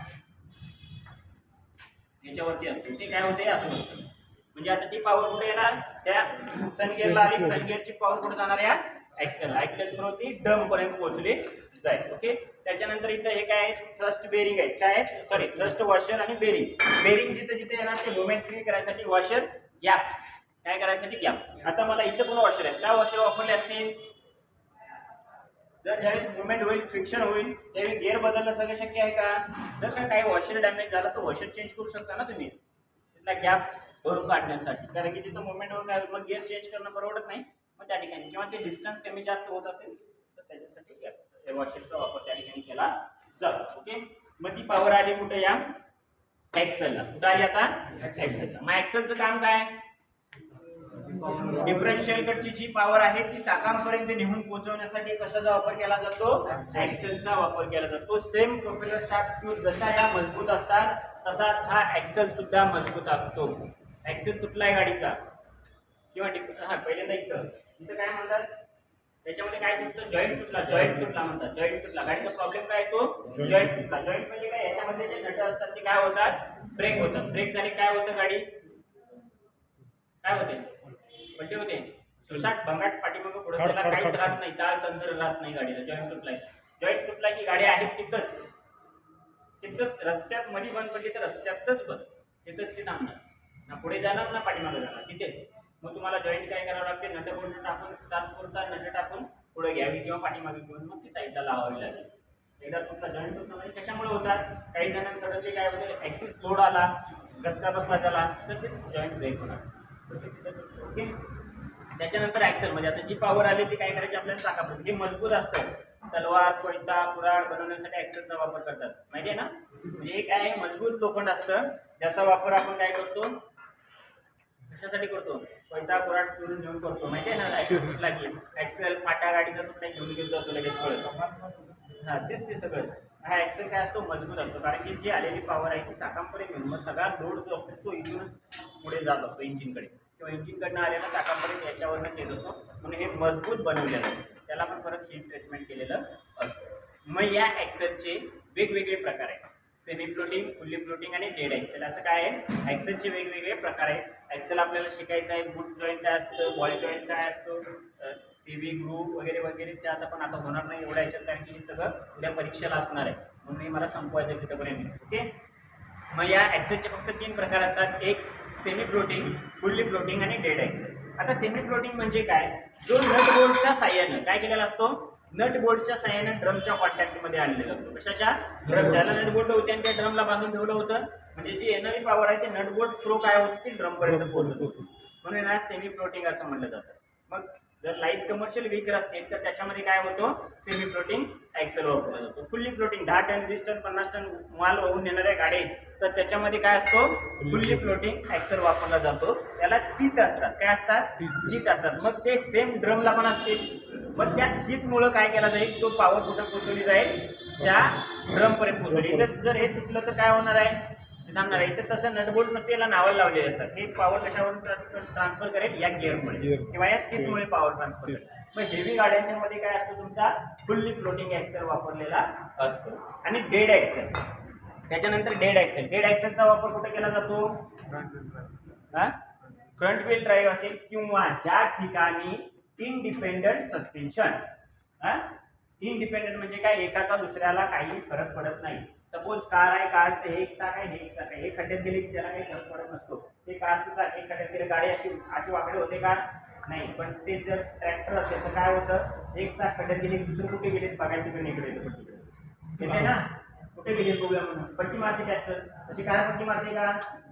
याच्यावरती असतो. ते काय होते, असं नसतं. म्हणजे आता ती पॉवर कुठे येणार, त्या सन गिअरला आली, सन गिअरची पॉवर कुठे जाणार, या ॲक्सेल थ्रू ती डम पर्यंत पोहोचली जाईल. ओके, त्याच्यानंतर इथं हे काय आहे, थ्रस्ट बेरिंग आहे, काय आहे, सॉरी थ्रस्ट वॉशर आणि बेरिंग जिथे जिथे येणार ते मुवमेंट फ्री करायसाठी वॉशर, गॅप काय करायसाठी गॅप. आता मला इथं पण वॉशर आहे, त्या वॉशर वापरले असतील, जर ज्यावेळेस मुवमेंट होईल, फ्रिक्शन होईल, त्यावेळी गिअर बदलणं सगळं शक्य आहे का. जर का काही वॉशर डॅमेज झाला तर वॉशर चेंज करू शकता ना तुम्ही, तिथला गॅप भरून काढण्यासाठी. कारण की तिथं मुवमेंट होऊन काय, मग गिअर चेंज करणं परवडत नाही. मग त्या ठिकाणी किंवा ते डिस्टन्स कमी जास्त होत असेल तर त्याच्यासाठी वॉशरचा वापर त्या ठिकाणी केला जातो. ओके, मग ती पॉवर आली कुठे, या ॲक्सेलला. कुठं आली आता, ॲक्सेलला. मग ॲक्सेलचं काम काय, डिफरन्शियल कडची जी पॉवर आहे ती चाकांपर्यंत नेऊन पोहोचवण्यासाठी कशाचा वापर केला जातो, ॲक्सेलचा वापर केला जातो. सेम प्रोपेलर शाफ्ट ट्यूब जशा या मजबूत असतात तसाच हा ॲक्सेल सुद्धा मजबूत असतो. ॲक्सेल तुटलाय गाडीचा किंवा पहिल्यांदा इथं काय म्हणतात, त्याच्यामध्ये काय तुटतं, जॉईंट तुटला म्हणतात. जॉईंट तुटला, गाडीचा प्रॉब्लेम काय, तो जॉईंट तुटला. जॉईंट म्हणजे काय, याच्यामध्ये जे नट असतात ते काय होतात, ब्रेक होतात. ब्रेक झाले काय होतं, गाडी काय होते, पलटी होते, सुसाट भंगाट पाठीमागं पुढे, त्याला काहीच राहत नाही, ताळ तंत्र राहत नाही गाडीला. जॉईंट तुटला की गाडी आहे तिथंच रस्त्यात मध्ये बंद पडली तर रस्त्यातच बंद, तिथंच ती थांबणार ना, पुढे जाणार ना पाठीमागे जाणार, तिथेच. मग तुम्हाला जॉईंट काय करावं लागते, नट बोल्ट टाकून तात्पुरता नट टाकून पुढे घ्यावी किंवा पाठीमागे घेऊन मग ती साईडला लावावी लागेल. एकदा तुमचा जॉईंट होत नाही कशामुळे होतात, काही जणांना सडनली काय होते, ॲक्सिस लोड आला, गचका बसला त्याला, तर ते जॉईंट ब्रेक होणार. ओके. त्याच्यानंतर ॲक्सेलमध्ये आता जी पॉवर आली ती काय करायची आपल्याला चाकापर्यंत. हे मजबूत असतं, तलवार, कोयता, कुऱ्हाड बनवण्यासाठी ॲक्सेलचा वापर करतात, माहिती आहे ना. म्हणजे हे काय मजबूत लोखंड असतं, ज्याचा वापर आपण काय करतो, कशासाठी करतो, कोयता कुऱ्हाड चोरून घेऊन करतो, माहिती आहे ना. ॲक्सेल लागली, ॲक्सेल पाटा गाडीचा तुकडा घेऊन घेऊन जातो लगेच कळत. हां तेच ते सगळं. हा ॲक्सेल काय असतो, मजबूत असतो, कारण की जी आलेली पॉवर आहे ती चाकांपर्यंत घेऊन मग सगळा लोड जो असतो तो इथूनच पुढे जात असतो इंजिनकडे, किंवा इंजिनकडनं आलेला चाकांपर्यंत याच्यावरच येत असतो, म्हणून हे मजबूत बनवलेलं आहे. त्याला आपण परत हीट ट्रीटमेंट केलेलं असतं. मग या ॲक्सेलचे वेगवेगळे प्रकार आहेत, सेमी फ्लोटिंग, फुल्ली फ्लोटिंग आणि डेड ॲक्सेल. असं काय आहे, ॲक्सेलचे वेगवेगळे प्रकार आहेत. ॲक्सेल आपल्याला शिकायचं आहे, बूट जॉईंट काय असतं, बॉल जॉईंट काय असतो, सीव्ही ग्रूव वगैरे वगैरे, ते आता पण आता होणार नाही एवढ्या याच्यात, कारण की हे सगळं उद्या परीक्षेला असणार आहे, म्हणून मला संपवायचं तिथंपर्यंत. ओके. मग या ॲक्सेलचे फक्त 3 प्रकार असतात, एक सेमी फ्लोटिंग, फुल्ली फ्लोटिंग आणि डेड ॲक्सेल. आता सेमी फ्लोटिंग म्हणजे काय, जो नट बोल्टच्या साह्यानं काय केलेला असतो, नट बोल्टच्या साह्याने ड्रमच्या कॉन्टॅक्टमध्ये आणलेला असतो. कशाच्या, ड्रमच्या. नट बोल्ट होते आणि त्या ड्रमला बांधून ठेवलं होतं, म्हणजे जी येणारी पॉवर आहे ते नट बोल्ट थ्रू काय होती, ती ड्रमपर्यंत पोहोचत होती, म्हणून याला सेमी फ्लोटिंग असं म्हटलं जातं. मग जर लाईट कमर्शियल व्हेकल असतील तर त्याच्यामध्ये काय होतं, सेमी फ्लोटिंग ॲक्सेल वापरला जातो. Fully floating 10 ton 20 ton 50 ton माल वाहून नेणाऱ्या गाडी, तर त्याच्यामध्ये काय असतो, फुल्ली फ्लोटिंग ॲक्सेल वापरला जातो. त्याला टीथ असतात, काय असतात, टीथ असतात. मग ते सेम ड्रमला पण असतील, मग त्या टीथमुळं काय केला जाईल, तो पॉवर कुठं पोहोचवली जाईल, त्या ड्रमपर्यंत पोहोचवली. तर जर हे तुटलं तर काय होणार आहे, थांबणार आहे. तर तसं नटबोल्ट नसते, याला नावं लावलेले असतात. हे पॉवर कशावरून ट्रान्सफर करेल, या गिअरमुळे किंवा या टीथमुळे पॉवर ट्रान्सफर करेल. मग हेवी गाड्यांच्या मध्ये काय असतो, तुमचा फुल्ली फ्लोटिंग ॲक्सेल वापरलेला असतो. आणि डेड ॲक्सेल, त्याच्यानंतर डेड ॲक्सेल. डेड ॲक्सेलचा वापर कुठे केला जातो, फ्रंट व्हील ड्राईव्ह असेल किंवा ज्या ठिकाणी इंडिपेंडंट सस्पेन्शन. इंडिपेंडंट म्हणजे काय, एकाचा दुसऱ्याला काही फरक पडत नाही. सपोज कार आहे, कारचं हे एक चाक आहे, हे एक चाक आहे, हे खड्ड्यात गेले की त्याला काही फरक पडत नसतो. ते कारचं चाक एक खड्ड्यात गेले, गाडी अशी वाकडे होते का, नाही. पण ते जर ट्रॅक्टर असेल तर काय होतं, एक चाक खड्ड्यात गेले की दुसरं कुठे गेले बघायला, तिकडे इकडे येतं पट्टीकडे, येते ना, कुठे गेले बघूया म्हणून पट्टी मारते ट्रॅक्टर. तशी कार पट्टी मारते का,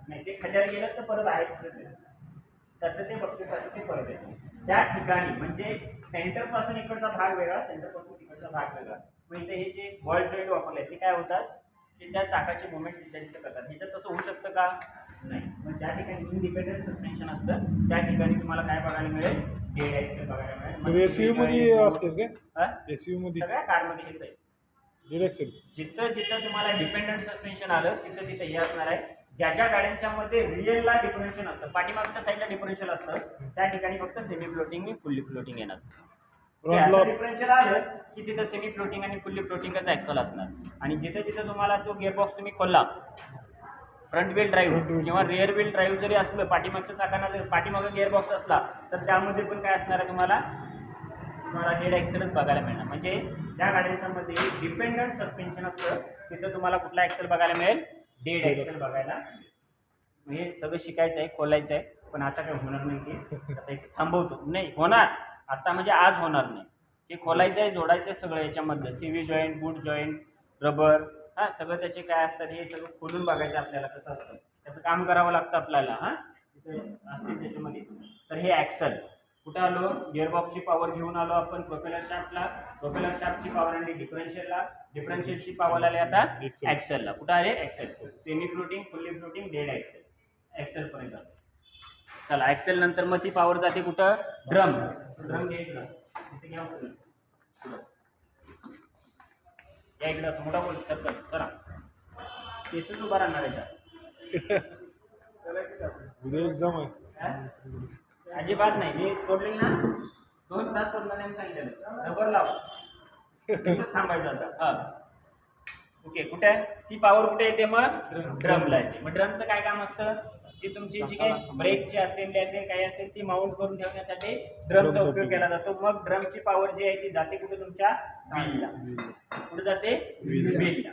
नाही. ते खड्ड्यात गेलं तर परत आहे त्याचं ते बघते ते परत येते. त्या ठिकाणी म्हणजे सेंटर पासून इकडचा भाग वेगळा, सेंटर पासून तिकडचा भाग वेगळा. मग इथे हे जे बॉल जॉईंट वापरले ते काय होतात, ते त्या चाकाचे मुवमेंट तिथे करतात. ह्याच्यात तसं होऊ शकतं का, नाही. मग ज्या ठिकाणी इंडिपेंडंट सस्पेन्शन असतं त्या ठिकाणी तुम्हाला काय बघायला मिळेल, डेड ॲक्सेल बघायला मिळेल. एसयू मध्ये असते का, एसयू मध्ये सगळ्या कारमध्ये हेच आहे. डेड ॲक्सेल जिथं जिथं तुम्हाला डिपेंडंट सस्पेन्शन आलं तिथं तिथं हे असणार आहे. ज्या ज्या गाड्यांच्या मध्ये रिअलला डिफरन्शियल असतं, पाठीमागच्या साईडला डिफरन्शियल असतं, त्या ठिकाणी फक्त सेमी फ्लोटिंग आणि फुल्ली फ्लोटिंग येणार. डिफरन्शियल आलं की तिथं सेमी फ्लोटिंग आणि फुल्ली फ्लोटिंगच ॲक्सेल असणार. आणि जिथे जिथे तुम्हाला तो गिअरबॉक्स तुम्ही खोलला, फ्रंट व्हील ड्राईव्ह किंवा रिअर व्हील ड्राईव्ह जरी असलं, पाठीमागच्या चाकांना जर पाठीमागं गिअरबॉक्स असला तर त्यामध्ये पण काय असणार आहे, तुम्हाला डेड ॲक्सेलच बघायला मिळणार. म्हणजे ज्या गाड्यांच्या मध्ये डिपेंडंट सस्पेन्शन असतं तिथं तुम्हाला कुठला ॲक्सेल बघायला मिळेल, डेड ॲक्सेल बघायला. हे सगळं शिकायचं आहे, खोलायचं आहे, पण आता काय होणार नाही. ते आता इथे थांबवतो, नाही होणार आता, म्हणजे आज होणार नाही. हे खोलायचं आहे, जोडायचं आहे सगळं याच्यामधलं, सीव्ही जॉईंट, बूट जॉईंट, रबर, सगळं त्याचे काय असतात हे सगळं खोलून बघायचं आपल्याला कसं असतं, त्याचं काम करावं लागतं आपल्याला. तिथे असते त्याच्यामध्ये. तर हे ॲक्सेल कुठं आलो, गिअरबॉक्सची पॉवर घेऊन आलो आपण प्रोपेलर शाफ्टला, प्रोपेलर शाफ्टची पॉवर आली डिफरन्शियलला, डिफरन्शियलची पॉवर आली आता ॲक्सेलला. कुठं आले, axle. Semi floating, fully floating, dead axle, ॲक्सेलपर्यंत. चला ॲक्सेल नंतर मग ती पॉवर जाते कुठं, ड्रम. ड्रम घ्यायचं तिथे घ्या, या इकडं असं मोठा बोल सर्कल चला, केसच उभा राहणार याच्यात. उद्या एक्झाम आहे, अजिबात नाही. हे सोडले ना 2 तास सोडला नाही सांगितलं, रबर लाव थांबायचं आता. ओके. कुठे आहे ती पॉवर, कुठे येते मग, ड्रमला येते. मग ड्रमचं काय काम असतं, की तुमची जी काही ब्रेकची असेंबली असेल काही असेल ती माउंट करून ठेवण्यासाठी ड्रमचा उपयोग केला जातो. मग ड्रमची पॉवर जी आहे ती जाते कुठे, तुमच्या व्हीलला. कुठे जाते, व्हीलला.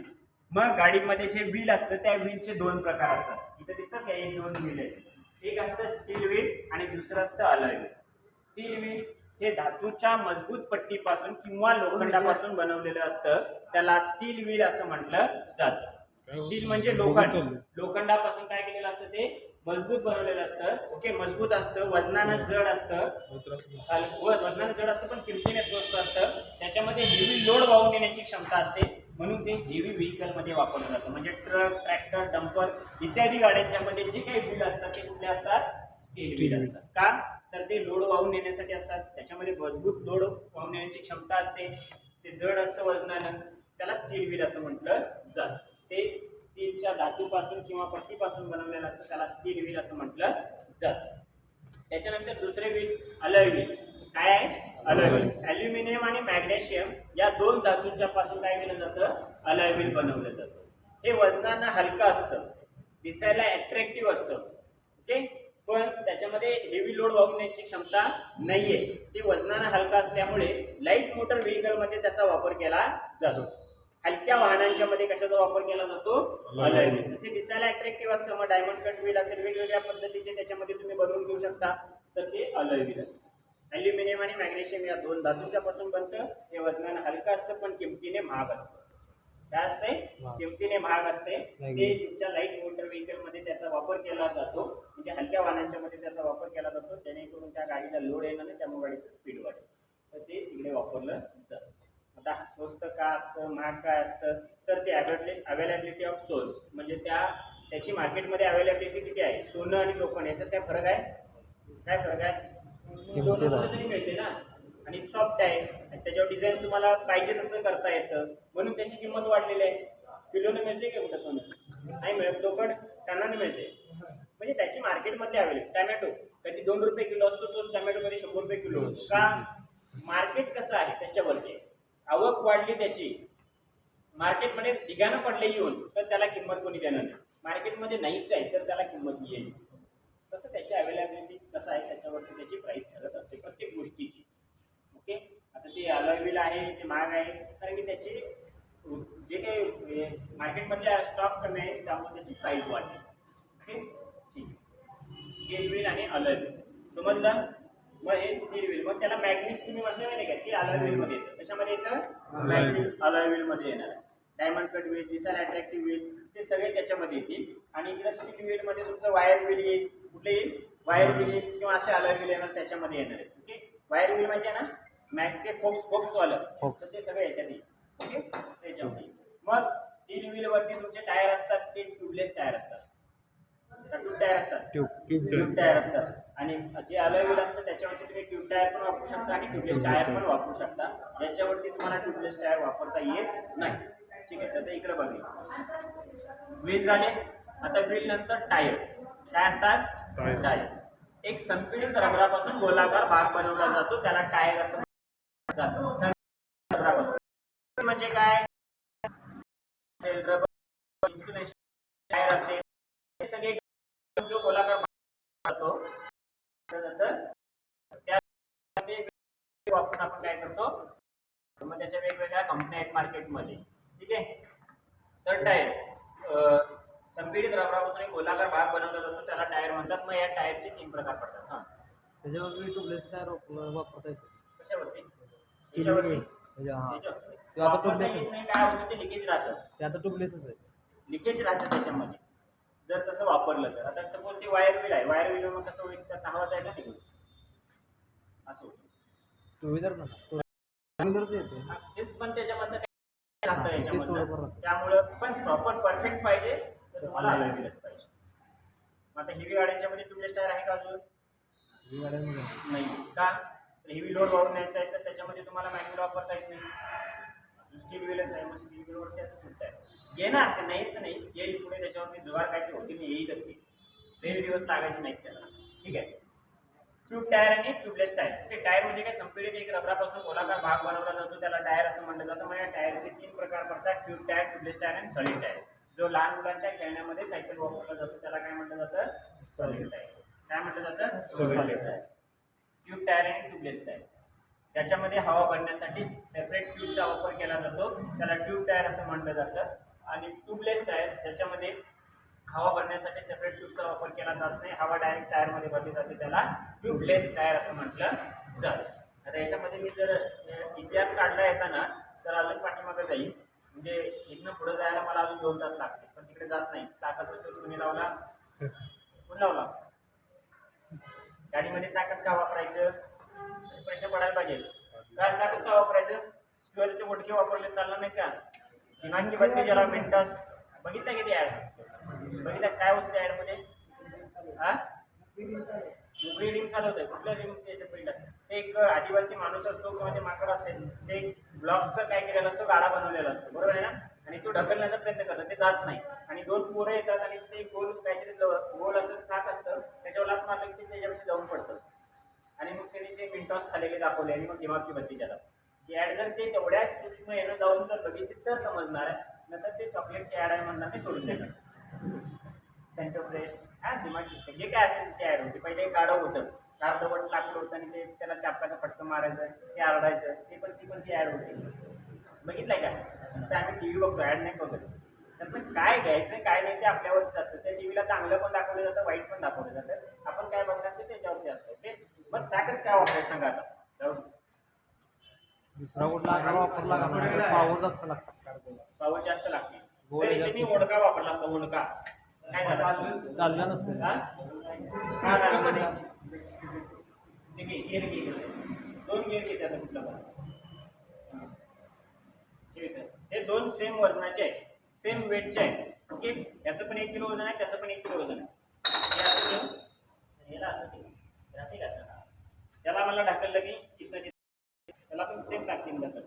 मग गाडीमध्ये जे व्हील असतं त्या व्हीलचे 2 प्रकार असतात. इथे दिसतात का, 1-2 व्हील आहेत. एक असतं स्टील व्हील आणि दुसरं असतं अलॉय व्हील. स्टील व्हील हे धातूच्या मजबूत पट्टीपासून किंवा लोखंडापासून बनवलेलं असतं, त्याला स्टील व्हील असं म्हटलं जातं. स्टील म्हणजे लोखंड, लोखंडापासून काय केलेलं असतं ते मजबूत बनवलेलं असतं. ओके, मजबूत असतं, वजनानं जड असतं, वजनानं जड असतं पण किमतीने स्वस्त असतं. त्याच्यामध्ये हेवी लोड वाहून नेण्याची क्षमता असते, म्हणून ते हेवी व्हेकल मध्ये वापरलं जातं. म्हणजे ट्रक, ट्रॅक्टर, डंपर इत्यादी गाड्यांच्या मध्ये जे काही व्हील असतात ते कुठले असतात? स्टील व्हील असतात. का तर ते लोड वाहून नेण्यासाठी असतात, त्याच्यामध्ये मजबूत लोड वाहून नेण्याची क्षमता असते, ते जड असतं वजनानं, त्याला स्टील व्हील असं म्हटलं जातं. ते स्टीलच्या धातूपासून किंवा पट्टीपासून बनवलेलं असतं, त्याला स्टील व्हील असं म्हटलं जातं. त्याच्यानंतर दुसरे व्हील अलॉय व्हील. काय आहे? Alloy wheel. ॲल्युमिनियम आणि मॅग्नेशियम या दोन धातूंच्या पासून काय केलं जातं? अलॉय व्हील बनवलं जातं. हे वजनानं हलकं असतं, दिसायला अट्रॅक्टिव्ह असतं, ओके, पण त्याच्यामध्ये हेवी लोड वाहून नेण्याची क्षमता नाहीये. ते वजनानं हलका असल्यामुळे लाईट मोटर व्हेकल मध्ये त्याचा वापर केला जातो. हलक्या वाहनांच्या मध्ये कशाचा वापर केला जातो? Alloy wheel. ते दिसायला अट्रॅक्टिव्ह असतं. मग डायमंड कट व्हील असेल, वेगवेगळ्या पद्धतीचे त्याच्यामध्ये तुम्ही बनवून घेऊ शकता, तर ते अलॉय व्हील असतं. ॲल्युमिनियम आणि मॅग्नेशियम या दोन धातूंच्या पासून बनतं. हे वजनानं हलकं असतं पण किमतीने महाग असतं. काय असते? किमतीने महाग असते. ते तुमच्या लाईट मोटर व्हेकल मध्ये त्याचा वापर केला जातो, म्हणजे हलक्या वाहनांच्या मध्ये त्याचा वापर केला जातो, जेणेकरून त्या गाडीला लोड येणार नाही, त्यामुळे गाडीचं स्पीड वाढेल, तर ते तिकडे वापरलं जातं. आता स्वस्त का असतं, महाग काय असतं, तर ते अवेलेबिलिटी ऑफ सोर्स, म्हणजे त्याची मार्केटमध्ये अवेलेबिलिटी किती आहे? सोनं आणि लोखंड याच्यात काय फरक आहे? काय फरक आहे? सोनं तरी मिळते ना, आणि सॉफ्ट आहे, आणि त्याच्यावर डिझाईन तुम्हाला पाहिजे तसं करता येतं, म्हणून त्याची किंमत वाढलेली आहे. किलोने मिळते का कुठं सोनं? नाही मिळत. लोखंड टनाने मिळते, म्हणजे त्याची मार्केटमध्ये अवेलेबल. टॅमॅटो कधी 2 रुपये किलो असतो, तोच टॅमॅटो कधी 100 रुपये किलो होतो. का? मार्केट कसं आहे त्याच्यावरती, आवक वाढली त्याची, मार्केटमध्ये ठिकाणं पडले येऊन, तर त्याला किंमत कोणी देणार नाही. मार्केटमध्ये नाहीच आहे तर त्याला किंमत येईल. तसं त्याची अवेलेबिलिटी कसं आहे त्याच्यावरती त्याची प्राइस ठरत असते प्रत्येक गोष्टीची. ओके, आता ते अलॉय व्हील आहे, ते महाग आहे कारण की त्याचे जे काही मार्केटमधले स्टॉक कमी आहे, त्यामुळे त्याची प्राइस वाढते. ओके, ठीक. स्टील व्हील आणि अलॉय व्हील समजलं. मग हे स्टील व्हील, मग त्याला मॅग्नेट तुम्ही म्हणता माहिती का, की अलॉय व्हील मध्ये येतं. कशामध्ये येतं? मॅग्नेट अलॉय व्हील मध्ये येणार. डायमंड कट व्हील, दिसायला अट्रॅक्टिव्ह व्हील, ते सगळे त्याच्यामध्ये येतील. आणि इकडे स्टील व्हील मध्ये तुमचं वायर व्हील येईल. कुठले येईल? वायर व्हील येईल, किंवा असे अलॉय व्हील येणार त्याच्यामध्ये येणार आहे. ओके, वायर व्हील माहिती आहे ना, मॅग्नेट फोक्स वालं, तर ते सगळे याच्यात येईल. ओके, त्याच्यामध्ये. मग स्टील व्हील वरती तुमचे टायर असतात, ते ट्यूबलेस टायर असतात. ट्यूब टायर असतात, ट्यूब टायर असतात. आणि जे अलॉय व्हील असतं त्याच्यावरती तुम्ही ट्यूब टायर पण वापरू शकता आणि ट्यूबलेस टायर पण वापरू शकता. याच्यावरती तुम्हाला ट्यूबलेस टायर वापरता येत नाही. ठीक आहे, तर इकडे बघा, व्हील झाले. आता व्हील नंतर टायर. काय असतात? टायर. एक संपीडित रबरापासून गोलाकार भाग बनवला जातो, त्याला टायर असं म्हटलं जातं. संपीडित रबरापासून म्हणजे काय? रबर, इन्सुलेशन टायर असेल, हे सगळे जो गोलाकार भाग जातो, त्यामध्ये वापरून आपण काय करतो, मग त्याच्या वेगवेगळ्या कंपन्या आहेत मार्केटमध्ये. ठीक आहे, तर टायर संपीडित रबरापासून एक गोलाकार भाग बनवला जातो, त्याला टायर म्हणतात. मग या टायरचे 3 प्रकार पडतात. हां, त्याच्यावरती ट्यूबलेस टायर वापरता येतो. कशावरती? म्हणजे आता ट्यूबलेस नाही, काय होतं ते लिकेज राहतं. ते आता ट्यूबलेसच आहे. लिकेज राहतं त्याच्यामध्ये जर तसं वापरलं तर. आता सपोज ती वायर व्हील आहे, वायर व्हील मग कसं होईल, त्या हवा जायला निघून असं होतं. टू व्हीलर व्हीलरच येते. तेच, पण त्याच्यामधलं काय राहतं याच्यामधलं, त्यामुळं पण प्रॉपर परफेक्ट पाहिजे तर तुम्हाला अलॉय व्हीलच पाहिजे. मग आता हेवी गाड्यांच्या मध्ये ट्यूबलेस टायर आहे का अजून? नाही. का? हेवी लोड वाहून न्यायचा आहे तर त्याच्यामध्ये तुम्हाला मॅन्युअल वापरता येत नाही. स्टील व्हीलच आहे, मग स्टील व्हीलवरती असं सुटत येणार ते नाहीच नाही, येईल पुढे त्याच्यावरती जुगाड काहीतरी होती नाही, येईलच ते. लई दिवस लागायचे नाहीत त्याला. ठीक आहे, ट्यूब टायर आणि ट्यूबलेस टायर. ते टायर म्हणजे काय, संपीडित एक रबरापासून गोलाकार भाग बनवला जातो, त्याला टायर असं म्हटलं जातं. मग या टायरचे 3 प्रकार पडतात, ट्यूब टायर, ट्यूबलेस टायर आणि सॉलिड टायर. जो लहान मुलांच्या खेळण्यामध्ये सायकल वापरला जातो त्याला काय म्हटलं जातं? Solid tyre. काय म्हटलं जातं? Solid tyre. ट्यूब टायर आणि ट्यूबलेस टायर, त्याच्यामध्ये हवा भरण्यासाठी सेपरेट ट्यूबचा वापर केला जातो, त्याला ट्यूब टायर असं म्हटलं जातं. आणि ट्यूबलेस टायर, त्याच्यामध्ये हवा भरण्यासाठी सेपरेट ट्यूबचा वापर केला जात नाही, हवा डायरेक्ट टायरमध्ये भरली जाते, त्याला ट्यूबलेस टायर असं म्हटलं जातं. आता याच्यामध्ये मी जर इतिहास काढला याचा ना तर अजून पाठीमागं जाईल, म्हणजे इथनं पुढे जायला मला अजून 2 तास लागते, पण तिकडे जात नाही. चाकाचा शोध तुम्ही लावला, कोण लावला? गाडीमध्ये चाकच का वापरायचं? प्रश्न पडायला पाहिजे. काय चाकच का वापरायचं? स्क्वेअरचे मोठे वापरले चालणार नाही का? दिमागी बदली ज्याला मिनिटास बघितलं किती ऍड? बघितल्यास काय होतं त्या ऍडमध्ये? हा, मोकळी रिंग चालवतंय. कुठल्या रिंग त्याच्या पहिला ते एक आदिवासी माणूस असतो किंवा ते माकड असेल, ते ब्लॉकचं काय केलेलं असतो, गाडा बनवलेला असतो, बरोबर आहे ना? आणि तो ढकलण्याचा प्रयत्न करतो, ते जात नाही. आणि 2 पोरं येतात आणि ते गोल काहीतरी गोल असं चाक असतं, त्याच्यावर लात मारलं की ते त्याच्यापाशी जाऊन पडतं. आणि मग त्यांनी ते मिनिटॉस खालेले दाखवले आणि मग दिमागची बत्ती त्याला ती ॲड जर ते तेवढ्या सूक्ष्म येणं जाऊन जर बघितली तर समजणार आहे. नंतर ते चॉकलेटची ॲड आहे म्हणणार ते सोडून देणार. सेंटर फ्रेश हा दिमागी जे काय असेल ते ॲड होते. पहिले एक गाडव होतं, अर्धवट लाकूड होतं आणि ते त्याला चापकाचा फटकं मारायचं, ते आरडायचं, ती ॲड होती. बघितलंय का? नुसतं आम्ही टी व्ही बघतो, ॲड नाही बघत. तर पण काय घ्यायचं काय नाही ते आपल्यावरच असतं. त्या टी व्हीला चांगलं पण दाखवलं जातं, वाईट पण दाखवलं जातं. आपण काय बघणार ते त्याच्यावरती असतं. ते मग चाकच काय वापरायचं सांगा आता? जाऊ दुसरा कुठला आकार वापरला का पावर जास्त लागतात. पावर जास्त लागते. जर इथे मी ओढका वापरला असता, ओढका काय झालं? चाललं नसतं. हा झालं मध्ये ते गिअर गेले, 2 गिअर घेते आता कुठलं पण. ठीक आहे, हे 2 सेम वजनाचे आहेत, सेम वेटचे आहेत. ओके, याचं पण 1 किलो वजन आहे, त्याचं पण 1 किलो वजन आहे. हे असं घेऊन याला असं घेऊन ठीक आहे. त्याला मला ढकललं की इथं त्याला पण सेम लागतील ढकल,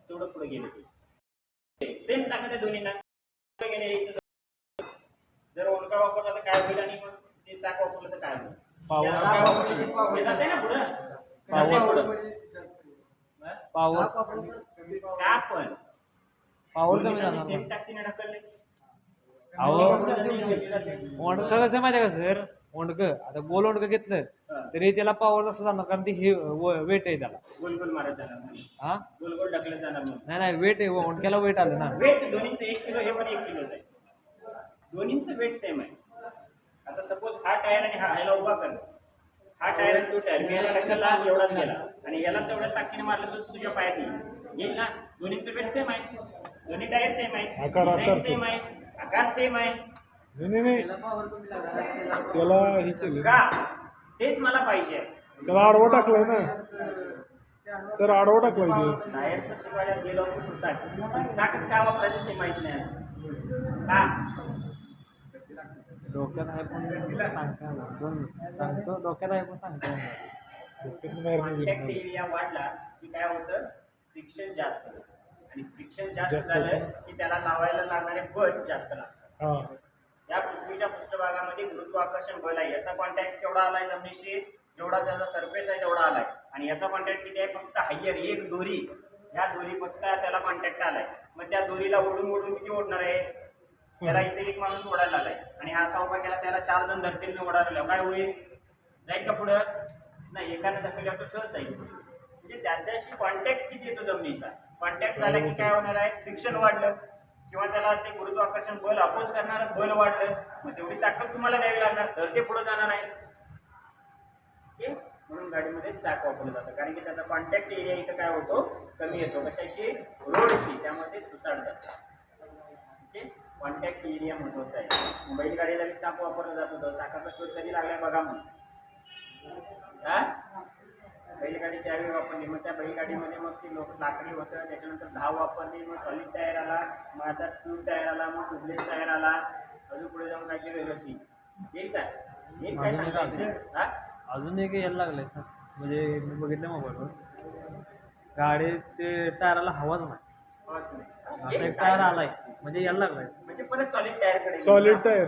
तेवढं पुढे गेले ते सेम टाकत आहे दोन्हींना. जर ओळखा वापरला तर काय होईल आणि मग ते चाक वापरलं तर काय होईल? हे जाते ना पुढं, पावर का पण पावर कमी जाणार सेम टाकतीने ढकलले. अहो ओंडकं कसं माहिती आहे का सर? ओंडकं आता गोल ओंडकं घेतलं तरी त्याला पावर कसं जाणार, कारण ती हे वेट आहे त्याला. गोल गोल मारत जाणार, हा गोल गोल ढकलत जाणार. नाही वेट आहे, ओंडक्याला वेट आलं ना. वेट दोन्हीचं 1 किलो, हे पण 1 किलोच आहे. दोन्हींचं वेट सेम आहे. आता सपोज हा टायर आणि हा ह्याला उभा कर, हा टायर आणि तो टायर, मी याला ढकलला एवढाच गेला आणि याला तेवढ्याच ताकदीने मारलं तर तुझ्या पायात येईल ना. दोन्हीचं वेट सेम आहे, दोन्ही टायर सेम आहे, डिझाईन सेम आहे, आकार सेम आहे. नाही त्याला हे केलं, का? तेच मला पाहिजे. त्याला आडवं टाकलंय ना सर, आडवं टाकलंय ते. टायरचं शिवायला गेलो असतो सुसाट, साठच का वापरायचं ते माहित नाही का? डोक्यात आहे पण सांगतो, डोक्यात आहे पण सांगतो. कॉन्टॅक्ट एरिया वाढला की काय होतं, फ्रिक्शन जास्त होतं. आणि फ्रिक्शन जास्त झालं की त्याला लावायला लागणारे बल जास्त लागतात. या पृथ्वीच्या पृष्ठभागामध्ये गुरुत्वाकर्षण बल आहे, याचा कॉन्टॅक्ट केवढा आलाय जमिनीशी, जेवढा त्याचा सरफेस आहे तेवढा आलाय. आणि याचा कॉन्टॅक्ट किती आहे? फक्त हायर एक दोरी, या दोरी फक्त त्याला कॉन्टॅक्ट आलाय. मग त्या दोरीला ओढून किती ओढणार आहे? त्याला इथे एक माणूस ओढायला आलाय आणि हा असा उभा केला, त्याला 4 जण धरतील ओढायला, काय होईल? जाईल का पुढं? नाही, एकाने धरलेल्यावर तो सहज जाईल. म्हणजे त्याच्याशी कॉन्टॅक्ट किती येतो जमिनीचा? कॉन्टॅक्ट झाला की काय होणार आहे? फ्रिक्शन वाढलं किंवा त्याला ते गुरुत्वाकर्षण बल अपोज करणारं बल वाढलं, मग तेवढी ताकद तुम्हाला द्यावी लागणार, तर ते पुढे जाणार आहे. ओके, म्हणून गाडीमध्ये चाक वापरलं जातं, कारण की त्याचा कॉन्टॅक्ट एरिया इथं काय होतो? कमी येतो. कशाशी? रोडशी, त्यामध्ये सुसाट जातं. ओके, कॉन्टॅक्ट एरिया महत्वाचा आहे. बैलगाडीला चाक वापरलं जात होतं, चाकाचा शोध कधी लागलाय बघा. मग बैलगाडी त्यावेळी वापरली, मग त्या बैलगाडीमध्ये मग ती लाकडी होतं, त्याच्यानंतर धाव वापरली, मग सॉलिड टायर आला, मग आता ट्यूब टायर आला, मग ट्यूबलेस टायर आला, अजून पुढे जाऊन काहीतरी वेगळी येईल काय? एक काय सांगता? अजून एक यायला लागलंय सर, म्हणजे मी बघितलं मोबाईलवर, गाडी ते टायराला हवाच नाही, असा एक टायर आलाय म्हणजे यायला लागलाय. म्हणजे परत सॉलिड टायरकडे, सॉलिड टायर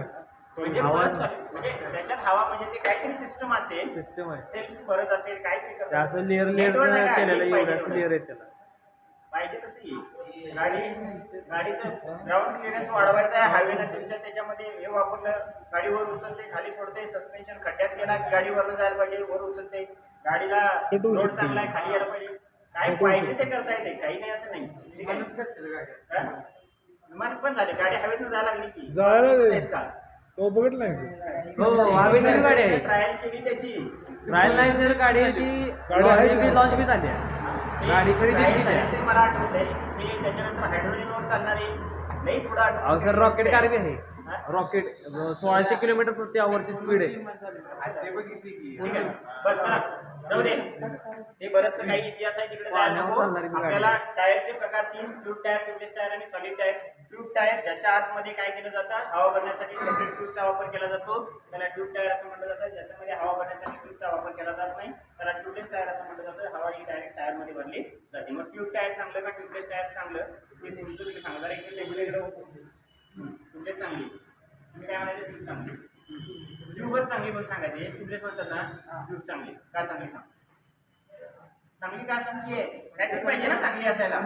म्हणजे म्हणजे त्याच्यात हवा, म्हणजे ते काहीतरी सिस्टम असेल, सिस्टम आहे, सेल्फ परत असेल काहीतरी, असं लेअर केलेलं एवढं लेअर आहे त्याला. पाहिजे तसं येईल. गाडीचं ग्राउंड क्लिअरन्स वाढवायचा आहे हायवेला तुमच्या, त्याच्यामध्ये हे वापरलं, गाडीवर उचलते खाली सोडते, सस्पेन्शन खड्ड्यात गेला गाडीवरनं जायला पाहिजे, वर उचलते, गाडीला रोड चांगला आहे खाली यायला पाहिजे, काय पाहिजे ते करता येते, काही नाही असं नाही. विमान पण झाले, गाडी हवेतून जायला लागली की जायला का तो बघितलं नाही हो, गाडी आहे. ट्रायल केली त्याची, ट्रायल नाही सर, गाडी ती गाडी आहे का? लॉन्च बी झाली आहे. गाडी खरेदी Trial केली झाली आहे. ते मला आठवतंय की त्याच्यानंतर हायड्रोजनवर चालणारी नाही पुढे अहो सर, रॉकेट कार बी आहे. रॉकेट 1600 किलोमीटर प्रति आवरची स्पीड आहे. ठीक आहे बरं चला जाऊ दे ते बरंचसं काही इतिहास आहे तिकडे जायला नको. पाण्यावर चालणारी गाडी. आपल्याला टायरचे प्रकार 3 ट्यूब टायर, ट्यूबलेस टायर आणि सॉलिड टायर. ट्यूब टायर ज्याच्या आतमध्ये काय केलं जातं, हवा भरण्यासाठी सेपरेट ट्यूबचा वापर केला जातो, त्याला ट्यूब टायर असं म्हटलं जातं. ज्याच्यामध्ये हवा भरण्यासाठी ट्यूबचा वापर केला जात नाही त्याला ट्यूबलेस टायर असं म्हटलं जातं. हवा ही डायरेक्ट टायरमध्ये भरली जाते. मग ट्यूब टायर चांगलं का ट्यूबलेस टायर चांगलं ते तुमचं तुम्ही सांगा. जरा इकडे रेग्युलेटर ट्यूबलेस चांगली, तुम्ही काय म्हणायचे ट्यूब चांगली, ट्यूबच चांगली पण सांगायची. ट्यूबलेस म्हणतात ना, ट्यूब चांगली का चांगली सांग, चांगली का चांगली आहे, काहीतरी पाहिजे ना चांगली असायला.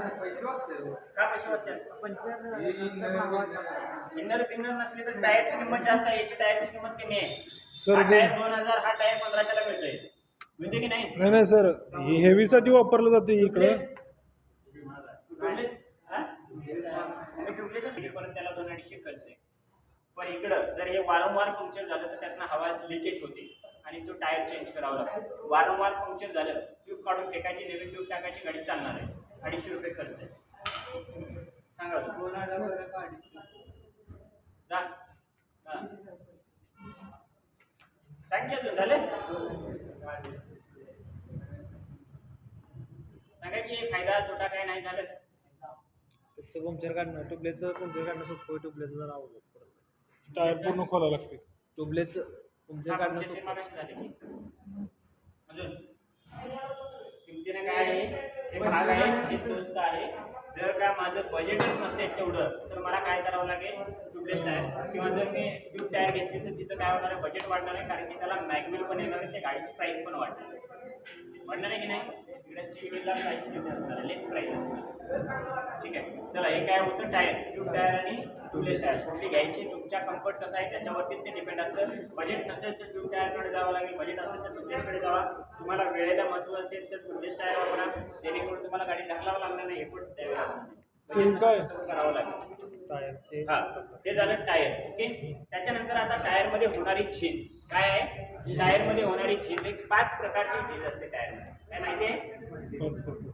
का पैसे वाचतात, इंधन पिंधन नसली तर टायरची किंमत जास्त आहे, याची टायरची किंमत कमी आहे. सर, हा टायर 2000, हा टायर 1500ला मिळतोय, मिळते की नाही. नाही नाही सर, हेवीसाठी वापरलं जाते इकडं. परत त्याला 2-250 खर्च आहे. पण इकडं जर हे वारंवार पंक्चर झालं तर त्यातनं हवा लिकेज होते आणि तो टायर चेंज करावा लागतो. वारंवार पंक्चर झालं, ट्यूब काढून फेकायची, नवीन ट्यूब टाकायची, गाडी चालणार आहे. 250 रुपये खर्च आहे. सांगा 2000 सांगितलं झाले सांगा की फायदा तोटा काय नाही झालं. पंक्चर काढणं, ट्यूबलेसचं पंक्चर काढणं सोपं, ट्यूबलेसचं जरा अवघड पडतं. टायर पूर्ण खोलावं लागते. ट्यूबलेसचं पंक्चर काढणं पंक्चरचे सोपं. मागाशी झाले की अजून किमतीने काय आहे, हे महाग आहे, हे स्वस्त आहे. जर का माझं बजेटच नसेल तेवढं तर मला काय करावं लागेल, ट्यूबलेस टायर. किंवा जर मी ट्यूब टायर घेतली तर तिथं काय होणार आहे, बजेट वाढणार आहे, कारण की त्याला मॅगविल पण येणार आहे, त्या गाडीची प्राईस पण वाढणार आहे की नाही. इकडे स्टील व्हीलला प्राईस किती असणार आहे, लेस प्राईस असणार. ठीक आहे चला, हे काय होतं टायर, ट्यूब टायर आणि ट्यूबलेस टायर कुठली घ्यायची, तुमच्या कम्फर्ट कसं आहे त्याच्यावरतीच ते डिपेंड असतं. बजेट नसेल तर ट्यूब टायरकडे जावं लागेल, बजेट असेल तर ट्यूबलेसकडे जावा. तुम्हाला वेळेला महत्त्व असेल तर ट्यूबलेस टायर वापरा, जेणेकरून तुम्हाला गाडी ढकलावं लागणार नाही, एफर्ट्स द्यावे लागणार नाही, सेम काय? करावं लागेल. टायरचे हा ते झालं टायर. ओके, त्याच्यानंतर आता टायरमध्ये होणारी झीज काय आहे. टायरमध्ये होणारी झीज एक 5 प्रकारची झीज असते टायरमध्ये, काय माहिती आहे.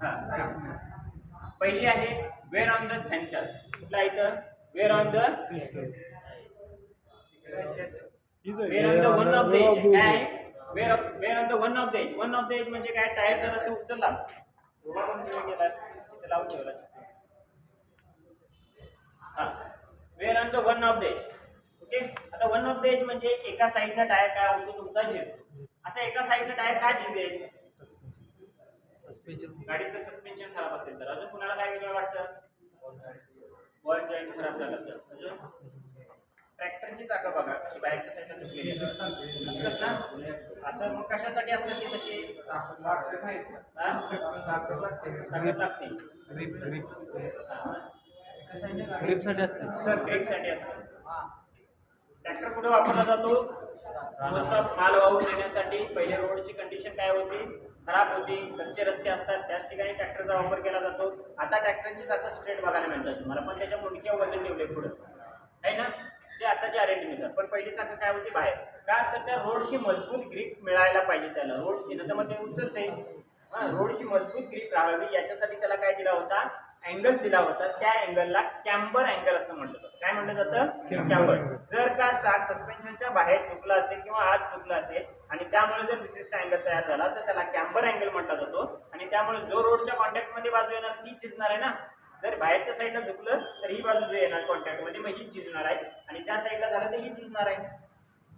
हा, पहिली आहे वेअर ऑन द सेंटर. कुठला इथं wear on the wear on the one of the edge. काय wear on the one of the edge. One of the edge म्हणजे काय, टायर जर असं उचलला उभा करून ठेवला गेला, लावून ठेवला. हा, wear on the one of the edge. Okay, आता वन ऑफ द एज म्हणजे एका साईडला टायर काय होतो तुमचा झिजतो. असं एका साईडला टायर का झिजेल, सस्पेन्शन, गाडीचं सस्पेन्शन खराब असेल तर. अजून कुणाला काय वेगळं वाटतं, बॉल जॉईंट खराब झाला तर. अजून ट्रॅक्टरची चाकं बघा कशी बाहेरच्या साईडला झुकलेली असतात ना, असं मग कशासाठी असतात ती तशी, ताकद लागते, ग्रिपसाठी असते सर ग्रेपसाठी असतं. ट्रॅक्टर कुठे वापरला जातो, मोस्ट ऑफ माल वाहून नेण्यासाठी. पहिले रोडची कंडिशन काय होती, खराब होती, कच्चे रस्ते असतात, त्याच ठिकाणी ट्रॅक्टरचा वापर केला जातो. आता ट्रॅक्टरची चाकं स्ट्रेट बघायला मिळतात तुम्हाला, पण त्याच्या मुंडक्या वजन ठेवले पुढे आहे ना, ते आताच्या अरेंजनुसार. पण पहिली चाकं काय होती बाहेर, का तर त्या रोडशी मजबूत ग्रीप मिळायला पाहिजे त्याला, रोडची नंतर मग ते उचलते. रोडशी मजबूत ग्रीप राहावी याच्यासाठी त्याला काय दिला होता, अँगल दिला होता. त्या अँगलला कॅम्बर अँगल असं म्हटलं जातं. काय म्हटलं जातं, कॅम्बर. जर का चाक सस्पेन्शनच्या बाहेर चुकला असेल किंवा आत चुकला असेल आणि त्यामुळे जर विशिष्ट अँगल तयार झाला तर त्याला कॅम्बर अँगल म्हटला जातो. आणि त्यामुळे जो रोडच्या कॉन्टॅक्टमध्ये बाजू येणार ती चिजणार आहे ना. जर बाहेरच्या साईडला झुकलं तर ही बाजू जो येणार कॉन्टॅक्टमध्ये, मग ही चिजणार आहे, आणि त्या साईडला झालं तर ही चिजणार आहे.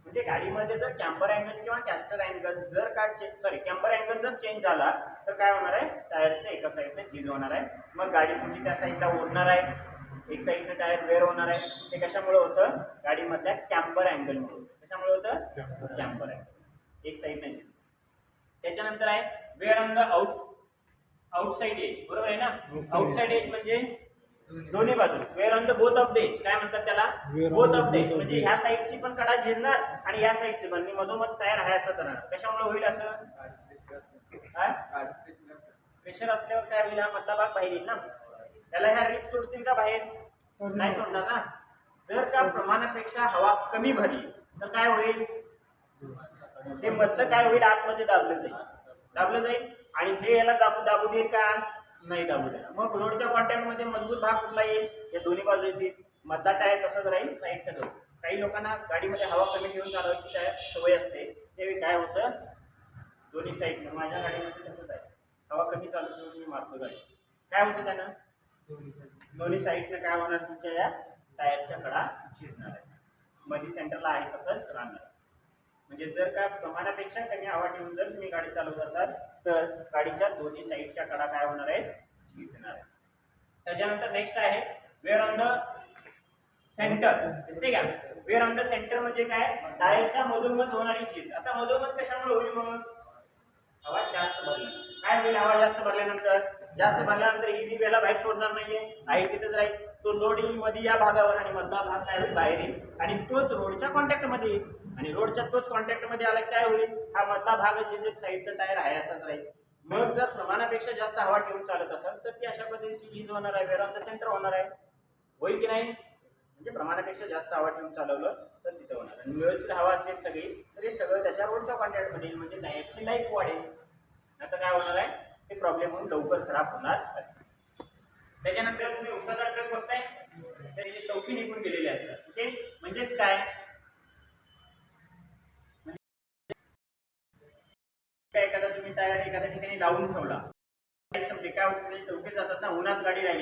म्हणजे गाडीमध्ये जर कॅम्बर अँगल किंवा कॅस्टर अँगल जर का कॅम्बर अँगल जर चेंज झाला तर काय होणार आहे, टायरच्या एका साईडने झीज होणार आहे. मग गाडी तुमची त्या साईडला ओढणार आहे, एक साईडने टायर वेअर होणार आहे. ते कशामुळे होतं, गाडीमधल्या कॅम्बर अँगलमुळे. कशामुळे होतं, कॅम्बर अँगल एक साईडने झीज. त्याच्यानंतर आहे wear on the outside edge. बरोबर आहे ना, आउटसाइड एज म्हणजे दोन्ही बाजू. Wear on the both of the edge काय म्हणतात त्याला, बोथ ऑफ द एज म्हणजे ह्या साईडची पण कडा झेलणार आणि ह्या साईडची पण. मधोमध तयार आहे असं करणार. कशामुळे होईल असं, प्रेशर असल्यावर काय होईल, हा मधला भाग बाहेर येईल ना, त्याला ह्या रिप सोडतील का बाहेर, नाही सोडणार ना. जर का प्रमाणापेक्षा हवा कमी भरली तर काय होईल, ते मधलं काय होईल, आतमध्ये दाबलं जाईल आणि हे याला दाबू देईल का, नाही दाबू देणार. मग रोडच्या कॉन्टॅक्टमध्ये मजबूत भाग कुठला येईल, या दोन्ही बाजू येतील. मधला टायर तसंच राहील, साईडचा जाईल. काही लोकांना गाडीमध्ये हवा कमी घेऊन चालवायची सवय असते, ते काय होतं दोन्ही साईड, माझ्या गाडीमध्ये तसंच आहे, हवा कमी चालू मी मारतो गाडी, काय होतं त्यानं दोन्ही साईडनं काय होणार, तुमच्या या टायरच्या कडा शिजणार आहे, मध्ये सेंटरला आहे तसंच राहणार. म्हणजे जर का प्रमाणापेक्षा कमी हवा ठेवून जर तुम्ही गाडी चालवत असाल तर गाडीच्या दोन्ही साईडच्या कडा काय होणार आहे, शिजणार आहे. त्याच्यानंतर नेक्स्ट आहे वेअर ऑन द सेंटर, दिसते का, वेअर ऑन द सेंटर म्हणजे काय, टायरच्या मधोमध होणारी चीज. आता मधोमध कशामुळे होईल, मग हवा जास्त भरली, काय होईल, हवा जास्त भरल्यानंतर ही जी वेळेला बाहेर सोडणार नाहीये, आहे तिथेच राहील, तो लोड येईल मध्ये या भागावर आणि मधला भाग काय होईल, बाहेर येईल आणि तोच रोडच्या कॉन्टॅक्टमध्ये येईल आणि रोडच्या तोच कॉन्टॅक्टमध्ये आला काय होईल, हा मधला भाग जे साईडचा टायर आहे असाच राहील. मग जर प्रमाणापेक्षा जास्त हवा ठेवून चालत असेल तर ती अशा पद्धतीची चीज होणार आहे, वेअर ऑन द सेंटर होणार आहे, होईल की नाही. म्हणजे प्रमाणापेक्षा जास्त हवा ठेवून चालवलं तर तिथं होणार आणि व्यवस्थित हवा असेल सगळी तर हे सगळं त्याच्या रोडच्या कॉन्टॅक्टमध्ये येईल, म्हणजे टायरची लाईफ वाढेल. आता काय होणार आहे, ते प्रॉब्लेम होऊन लवकर खराब होणार. त्याच्यानंतर तुम्ही उसाचा ट्रक बघताय तर ही चौकी निघून गेलेली असतात, ओके, म्हणजेच काय, एखादा तुम्ही टायर एखाद्या ठिकाणी लावून ठेवला, काय होतं, चौकी जातात ना, उन्हात गाडी राहिली